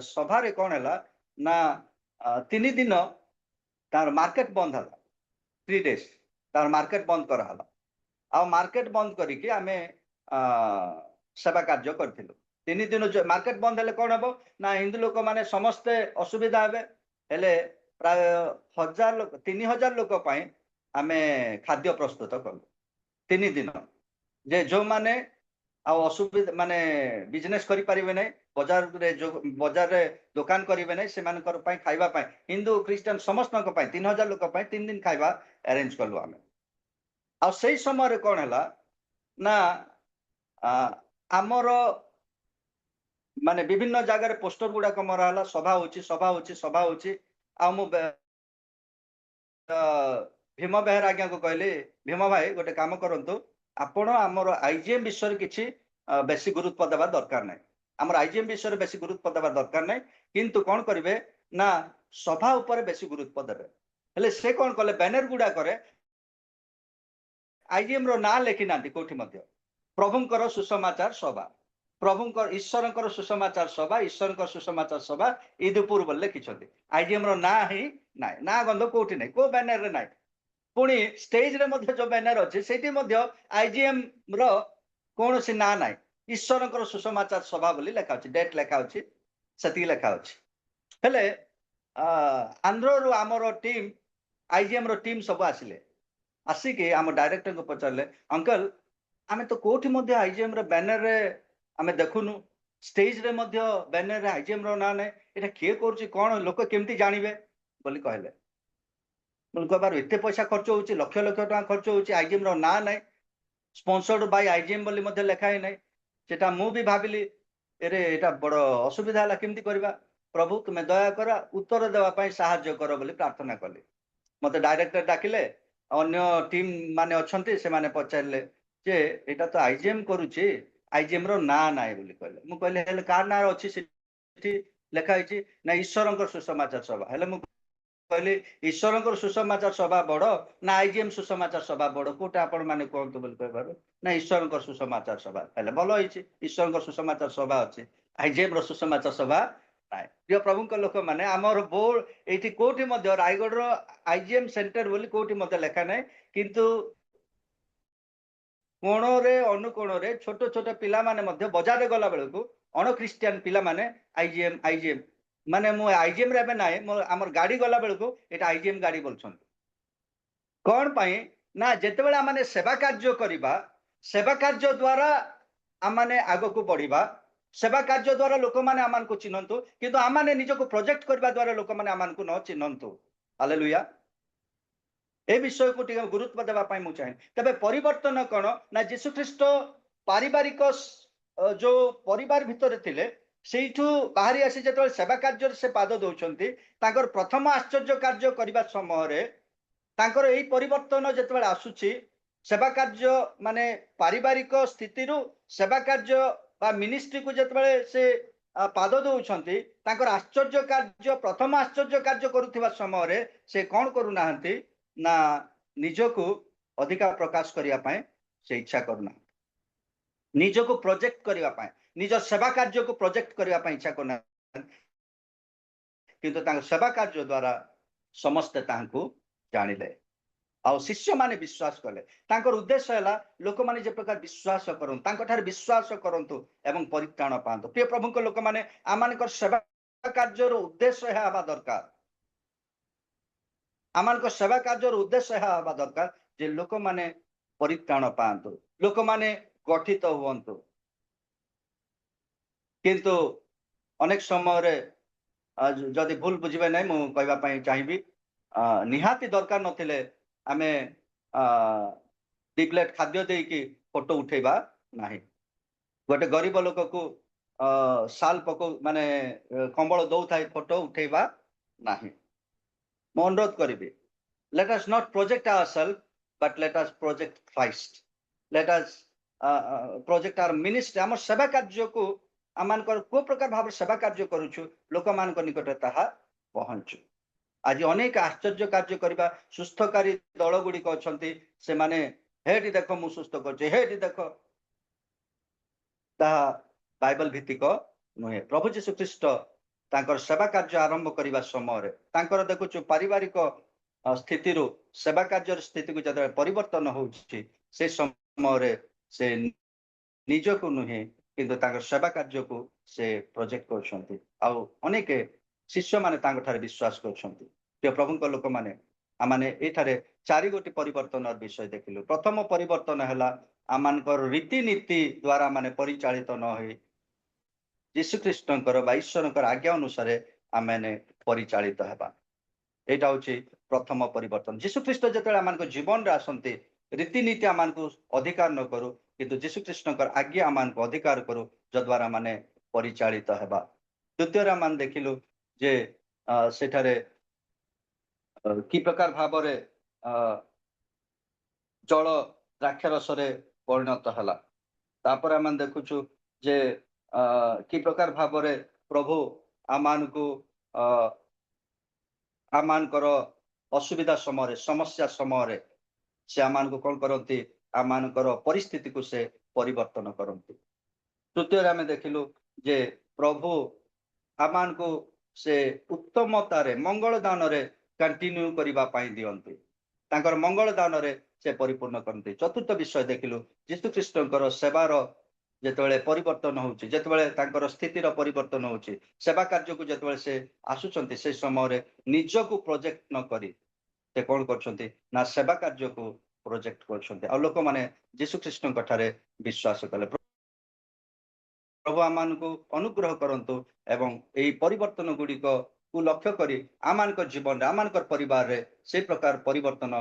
सभा रे कोन हला ना 3 दिन तार मार्केट बंद हला 3 डेज तार मार्केट बंद कर हला आ मार्केट बंद करिके आमे सेवा कार्य करथिलु 3 दिन जो मार्केट बंद हेले कोन हबो ना हिंदू लोक माने समस्ते असुविधा हेबे हेले प्राय 1000 लोक 3000 लोक पाए आमे खाद्य प्रस्तुत कलु 3 दिन जे जो माने आ असुविधा माने बिजनेस करि परिबे नै बाजार रे दुकान करिबे नै से मानकर पाए खाइबा पाए हिंदू क्रिश्चियन समस्त को पाए 3000 लोक पाए 3 दिन खाइबा अरेंज करलु आमे आ सेही समय रे कोन हला ना आमर माने विभिन्न जगह रे पोस्टर गुडा को मरा हला सभा होची आ मु भीम बेहरा आज्ञा को कहले भीम भाई गोटे काम करंतु आपण आमर आईजीएम विषय किछि बेसी गुरुत्व देबा दरकार नै आमर आईजीएम विषय बेसी गुरुत्व देबा दरकार नै किंतु कोन करिवे ना सभा ऊपर बेसी गुरुत्व देबे हेले से कोन कले बैनर गुडा करे आईजीएम रो ना लेखि नांती कोठी मध्ये प्रभुंकर सुसमाचार सभा प्रभुंकर ईश्वरंकर सुसमाचार सभा ईश्वरंकर सुसमाचार सभा इदपुर बोले लिखिछथि आईजीएम रो ना ही नाय ना गंध कोठी नै को बैनर रे नाय पुणी स्टेज रे मध्ये जो बैनर अछि सेठी मध्ये आईजीएम रो कोनोसी ना नाय ईश्वरंकर सुसमाचार सभा बोली लेखा अछि डेट लेखा अछि सती लेखा अछि हेले आंध्र रो हमरो टीम आईजीएम रो टीम सब आसिले आसिके हम डायरेक्टर को पचारले अंकल आमे तो कोठी मध्ये आईजीएम रे बैनर रे आमे देखुनु स्टेज रे मध्ये बैनर रे आईजीएम रो ना नै एटा के करछि कोन लोक केमती जानिबे बोली कहले बोल कहबार एते पैसा खर्च होछि लक्ष लक्ष टका खर्च होछि आईजीएम रो ना नै स्पॉन्सर्ड बाय आईजीएम बोली मध्ये लेखाय नै सेटा मु भी भाबिली एरे एटा बड़ असुविधा हला केमती करबा प्रभु तुमे दया करा उत्तर देवा पई सहाय्य करो बोली प्रार्थना कली मते डायरेक्टर डाकिले अन्य टीम माने अछंती से माने पचारले जे एटा तो आईजीएम करूछि आईजीएम रो ना नाय बोली कहले मु कहले हेले कार ना अछि सेठी लेखा हिछि ना ईश्वरंकर सुसमाचार सभा हेले मु कहले ईश्वरंकर सुसमाचार सभा बड़ ना आईजीएम सुसमाचार सभा बड़ कोटा आपण माने कोंतु बोली कहबार ना ईश्वरंकर सुसमाचार सभा हेले भलो हिछि ईश्वरंकर सुसमाचार सभा अछि आईजीएम रो सुसमाचार सभा नाय प्रिय प्रभुंकर लोक माने हमर बोर्ड एठी कोठी मध्ये रायगढ़ रो आईजीएम सेंटर बोली कोठी मध्ये लेखा नै किंतु कोणरे अनुकोणरे छोट छोट पिला माने मध्ये बाजार रे गला बेलकु अण क्रिश्चियन पिला माने आईजीएम माने मु आईजीएम रे नाय हमर गाड़ी गला बेलकु एटा आईजीएम गाड़ी बोलछन कोन पई ना जेते बेला माने सेवा कार्य करिबा सेवा कार्य द्वारा आमाने आगो को बढ़िबा सेवा कार्य द्वारा लोक माने आमान को चिन्हंतु किंतु आमाने निज को प्रोजेक्ट करबा द्वारा लोक माने आमान को न चिन्हंतु हालेलुया ए विषय को टिके गुरुत्व देबा पई मु चाहे तबे परिवर्तन कोन ना यीशु ख्रीष्ट पारिवारिक जो परिवार भितर थिले ସେଇଠୁ ବାହାରି ଆସି ଯେତେବେଳେ ସେବା କାର୍ଯ୍ୟରେ ସେ ପାଦ ଦଉଛନ୍ତି ତାଙ୍କର ପ୍ରଥମ ଆଶ୍ଚର୍ଯ୍ୟ କାର୍ଯ୍ୟ କରିବା ସମୟରେ ତାଙ୍କର ଏଇ ପରିବର୍ତ୍ତନ ଯେତେବେଳେ ଆସୁଛି ସେବା କାର୍ଯ୍ୟ ମାନେ ପାରିବାରିକ ସ୍ଥିତିରୁ ସେବା କାର୍ଯ୍ୟ ବା ମିନିଷ୍ଟ୍ରିକୁ ଯେତେବେଳେ ସେ ପାଦ ଦଉଛନ୍ତି ତାଙ୍କର ଆଶ୍ଚର୍ଯ୍ୟ କାର୍ଯ୍ୟ ପ୍ରଥମ ଆଶ୍ଚର୍ଯ୍ୟ କାର୍ଯ୍ୟ କରୁଥିବା ସମୟରେ ସେ କ'ଣ କରୁନାହାନ୍ତି ନା ନିଜକୁ ଅଧିକା ପ୍ରକାଶ କରିବା ପାଇଁ ସେ ଇଚ୍ଛା କରୁନାହାନ୍ତି ନିଜକୁ ପ୍ରୋଜେକ୍ଟ କରିବା ପାଇଁ ନିଜ ସେବା କାର୍ଯ୍ୟକୁ ପ୍ରୋଜେକ୍ଟ କରିବା ପାଇଁ ଇଚ୍ଛା କରୁନାହାନ୍ତି କିନ୍ତୁ ତାଙ୍କ ସେବା କାର୍ଯ୍ୟ ଦ୍ୱାରା ସମସ୍ତେ ତାହାଙ୍କୁ ଜାଣିଲେ ଆଉ ଶିଷ୍ୟମାନେ ବିଶ୍ୱାସ କଲେ ତାଙ୍କର ଉଦ୍ଦେଶ୍ୟ ହେଲା ଲୋକମାନେ ଯେ ପ୍ରକାର ବିଶ୍ୱାସ କରନ୍ତୁ ତାଙ୍କଠାରେ ବିଶ୍ୱାସ କରନ୍ତୁ ଏବଂ ପରିତ୍ରାଣ ପାଆନ୍ତୁ ପ୍ରିୟ ପ୍ରଭୁଙ୍କ ଲୋକମାନେ ଆମମାନଙ୍କର ସେବା କାର୍ଯ୍ୟର ଉଦ୍ଦେଶ୍ୟ ଏହା ହେବା ଦରକାର ଆମମାନଙ୍କ ସେବା କାର୍ଯ୍ୟର ଉଦ୍ଦେଶ୍ୟ ଏହା ହେବା ଦରକାର ଯେ ଲୋକମାନେ ପରିତ୍ରାଣ ପାଆନ୍ତୁ ଲୋକମାନେ ଗଠିତ ହୁଅନ୍ତୁ କିନ୍ତୁ ଅନେକ ସମୟରେ ଯଦି ଭୁଲ ବୁଝିବେ ନାହିଁ ମୁଁ କହିବା ପାଇଁ ଚାହିଁବି ନିହାତି ଦରକାର ନଥିଲେ ଆମେ ଦି ପ୍ଲେଟ୍ ଖାଦ୍ୟ ଦେଇକି ଫଟୋ ଉଠେଇବା ନାହିଁ ଗୋଟେ ଗରିବ ଲୋକକୁ ଶାଲ ପକଉ ମାନେ କମ୍ବଳ ଦଉଥାଏ ଫଟୋ ଉଠେଇବା ନାହିଁ ମୁଁ ଅନୁରୋଧ କରିବି let us not project ourselves but let us project Christ let us project our ministry ଆମ ସେବା କାର୍ଯ୍ୟକୁ ଆମମାନଙ୍କର କୋଉ ପ୍ରକାର ଭାବରେ ସେବା କାର୍ଯ୍ୟ କରୁଛୁ ଲୋକମାନଙ୍କ ନିକଟରେ ତାହା ପହଞ୍ଚୁ ଆଜି ଅନେକ ଆଶ୍ଚର୍ଯ୍ୟ କାର୍ଯ୍ୟ କରିବା ସୁସ୍ଥକାରୀ ଦଳ ଗୁଡ଼ିକ ଅଛନ୍ତି ସେମାନେ ହେଠି ଦେଖ ମୁଁ ସୁସ୍ଥ କରୁଛି ହେଠି ଦେଖ ତାହା ବାଇବଲ ଭିତ୍ତିକ ନୁହେଁ ପ୍ରଭୁ ଯୀଶୁ ଖ୍ରୀଷ୍ଟ ତାଙ୍କର ସେବା କାର୍ଯ୍ୟ ଆରମ୍ଭ କରିବା ସମୟରେ ତାଙ୍କର ଦେଖୁଛୁ ପାରିବାରିକ ସ୍ଥିତିରୁ ସେବା କାର୍ଯ୍ୟର ସ୍ଥିତିକୁ ଯେତେବେଳେ ପରିବର୍ତ୍ତନ ହେଉଛି ସେ ସମୟରେ ସେ ନିଜକୁ ନୁହେଁ କିନ୍ତୁ ତାଙ୍କର ସେବା କାର୍ଯ୍ୟକୁ ସେ ପ୍ରୋଜେକ୍ଟ କରୁଛନ୍ତି ଆଉ ଅନେକ ଶିଷ୍ୟମାନେ ତାଙ୍କଠାରେ ବିଶ୍ୱାସ କରୁଛନ୍ତି ପ୍ରିୟ ପ୍ରଭୁଙ୍କ ଲୋକମାନେ ଆମମାନେ ଏଠାରେ 4 ପରିବର୍ତ୍ତନର ବିଷୟ ଦେଖିଲୁ ପ୍ରଥମ ପରିବର୍ତ୍ତନ ହେଲା ଆମମାନଙ୍କର ରୀତିନୀତି ଦ୍ୱାରା ମାନେ ପରିଚାଳିତ ନ ହୋଇ ଯୀଶୁଖ୍ରୀଷ୍ଟଙ୍କର ବା ଈଶ୍ୱରଙ୍କର ଆଜ୍ଞା ଅନୁସାରେ ଆମମାନେ ପରିଚାଳିତ ହେବା ଏଇଟା ହଉଛି ପ୍ରଥମ ପରିବର୍ତ୍ତନ ଯୀଶୁଖ୍ରୀଷ୍ଟ ଯେତେବେଳେ ଆମମାନଙ୍କ ଜୀବନରେ ଆସନ୍ତି ରୀତିନୀତି ଆମମାନଙ୍କୁ ଅଧିକାର ନ କରୁ କିନ୍ତୁ ଯୀଶୁଖ୍ରୀଷ୍ଟଙ୍କର ଆଜ୍ଞା ଆମମାନଙ୍କୁ ଅଧିକାର କରୁ ଯଦ୍ୱାରା ମାନେ ପରିଚାଳିତ ହେବା ଦ୍ୱିତୀୟରେ ଆମେ ଦେଖିଲୁ ଯେ ସେଠାରେ କି ପ୍ରକାର ଭାବରେ ଜଳ ଦ୍ରାକ୍ଷାରସରେ ପରିଣତ ହେଲା ତାପରେ ଆମେ ଦେଖୁଛୁ ଯେ କି ପ୍ରକାର ଭାବରେ ପ୍ରଭୁ ଆମମାନଙ୍କୁ ଆମମାନଙ୍କର ଅସୁବିଧା ସମୟରେ ସମସ୍ୟା ସମୟରେ ସେ ଆମମାନଙ୍କୁ କ'ଣ କରନ୍ତି ଆମମାନଙ୍କର ପରିସ୍ଥିତିକୁ ସେ ପରିବର୍ତ୍ତନ କରନ୍ତି ତୃତୀୟରେ ଆମେ ଦେଖିଲୁ ଯେ ପ୍ରଭୁ ଆମମାନଙ୍କୁ ସେ ଉତ୍ତମତାରେ ମଙ୍ଗଳ ଦାନରେ କଣ୍ଟିନ୍ୟୁ କରିବା ପାଇଁ ଦିଅନ୍ତି ତାଙ୍କର ମଙ୍ଗଳ ଦାନରେ ସେ ପରିପୂର୍ଣ୍ଣ କରନ୍ତି ଚତୁର୍ଥ ବିଷୟ ଦେଖିଲୁ ଯୀଶୁଖ୍ରୀଷ୍ଟଙ୍କର ସେବାର ଯେତେବେଳେ ପରିବର୍ତ୍ତନ ହେଉଛି ଯେତେବେଳେ ତାଙ୍କର ସ୍ଥିତିର ପରିବର୍ତ୍ତନ ହେଉଛି ସେବା କାର୍ଯ୍ୟକୁ ଯେତେବେଳେ ସେ ଆସୁଛନ୍ତି ସେ ସମୟରେ ନିଜକୁ ପ୍ରୋଜେକ୍ଟ ନ କରି ସେ କ'ଣ କରୁଛନ୍ତି ନା ସେବା କାର୍ଯ୍ୟକୁ ପ୍ରୋଜେକ୍ଟ କରୁଛନ୍ତି ଆଉ ଲୋକମାନେ ଯୀଶୁଖ୍ରୀଷ୍ଟଙ୍କ ଠାରେ ବିଶ୍ୱାସ କଲେ ପ୍ରଭୁ ଆମମାନଙ୍କୁ ଅନୁଗ୍ରହ କରନ୍ତୁ ଏବଂ ଏହି ପରିବର୍ତ୍ତନ ଗୁଡ଼ିକକୁ ଲକ୍ଷ୍ୟ କରି ଆମମାନଙ୍କ ଜୀବନରେ ଆମମାନଙ୍କର ପରିବାରରେ ସେ ପ୍ରକାର ପରିବର୍ତ୍ତନ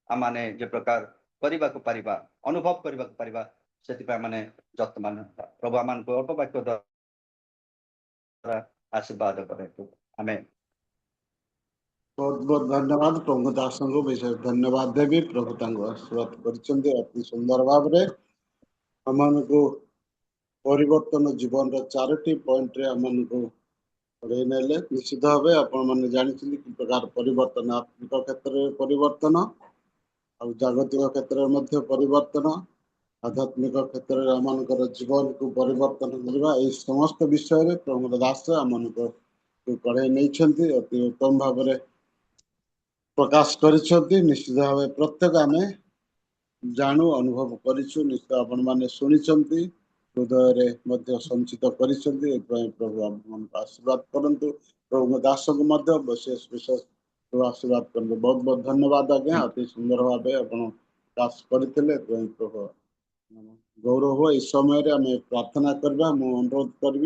ଆମମାନେ ଯେ ପ୍ରକାର କରିବାକୁ ପାରିବା ଅନୁଭବ କରିବାକୁ ପାରିବା ସେଥିପାଇଁ ମାନେ ଯତ୍ନବାନ ହେବା ପ୍ରଭୁ ଆମମାନଙ୍କୁ ଅଳ୍ପ ବାକ୍ୟ ଦ୍ୱାରା ଆଶୀର୍ବାଦ କରନ୍ତୁ ଆମେନ୍ बहुत बहुत धन्यवाद प्रभु दासଙ୍କୁ विशेष धन्यवाद देवी प्रभु तांको आशीर्वाद କରିଛନ୍ତି ଅତି ସୁନ୍ଦର ଭାବରେ ଆମମାନଙ୍କୁ ପରିବର୍ତ୍ତନ ଜୀବନର 4ଟି ପଏଣ୍ଟରେ ଆମମାନଙ୍କୁ ପଢ଼େଇ ନେଲେ ନିଶ୍ଚିତ ଭାବେ ଆପଣମାନେ ଜାଣିଛନ୍ତି କି ପ୍ରକାର ପରିବର୍ତ୍ତନ ଆତ୍ମିକ କ୍ଷେତ୍ରରେ ପରିବର୍ତ୍ତନ ଆଉ ଜାଗତିକ କ୍ଷେତ୍ରରେ ମଧ୍ୟ ପରିବର୍ତ୍ତନ ଆଧ୍ୟାତ୍ମିକ କ୍ଷେତ୍ରରେ ଆମମାନଙ୍କର ଜୀବନକୁ ପରିବର୍ତ୍ତନ କରିବା ଏହି ସମସ୍ତ ବିଷୟରେ ପ୍ରଭୁ ଦାସ ଆମମାନଙ୍କୁ ପଢ଼େଇ ନେଇଛନ୍ତି ଅତି ଉତ୍ତମ ଭାବରେ ପ୍ରକାଶ କରିଛନ୍ତି ନିଶ୍ଚିତ ଭାବେ ପ୍ରତ୍ୟେକ ଆମେ ଜାଣୁ ଅନୁଭବ କରିଛୁ ନିଶ୍ଚିତ ଆପଣମାନେ ଶୁଣିଛନ୍ତି ହୃଦୟରେ ମଧ୍ୟ ସଞ୍ଚିତ କରିଛନ୍ତି ଏଥିପାଇଁ ପ୍ରଭୁ ଆପଣମାନଙ୍କୁ ଆଶୀର୍ବାଦ କରନ୍ତୁ ପ୍ରଭୁ ଦାସଙ୍କୁ ମଧ୍ୟ ବିଶେଷ ବିଶେଷ ଆଶୀର୍ବାଦ କରନ୍ତୁ ବହୁତ ବହୁତ ଧନ୍ୟବାଦ ଆଜ୍ଞା ଅତି ସୁନ୍ଦର ଭାବେ ଆପଣ ପ୍ରକାଶ କରିଥିଲେ ଏଥିପାଇଁ ପ୍ରଭୁ ଗୌରବ ଏହି ସମୟରେ ଆମେ ପ୍ରାର୍ଥନା କରିବା ମୁଁ ଅନୁରୋଧ କରିବି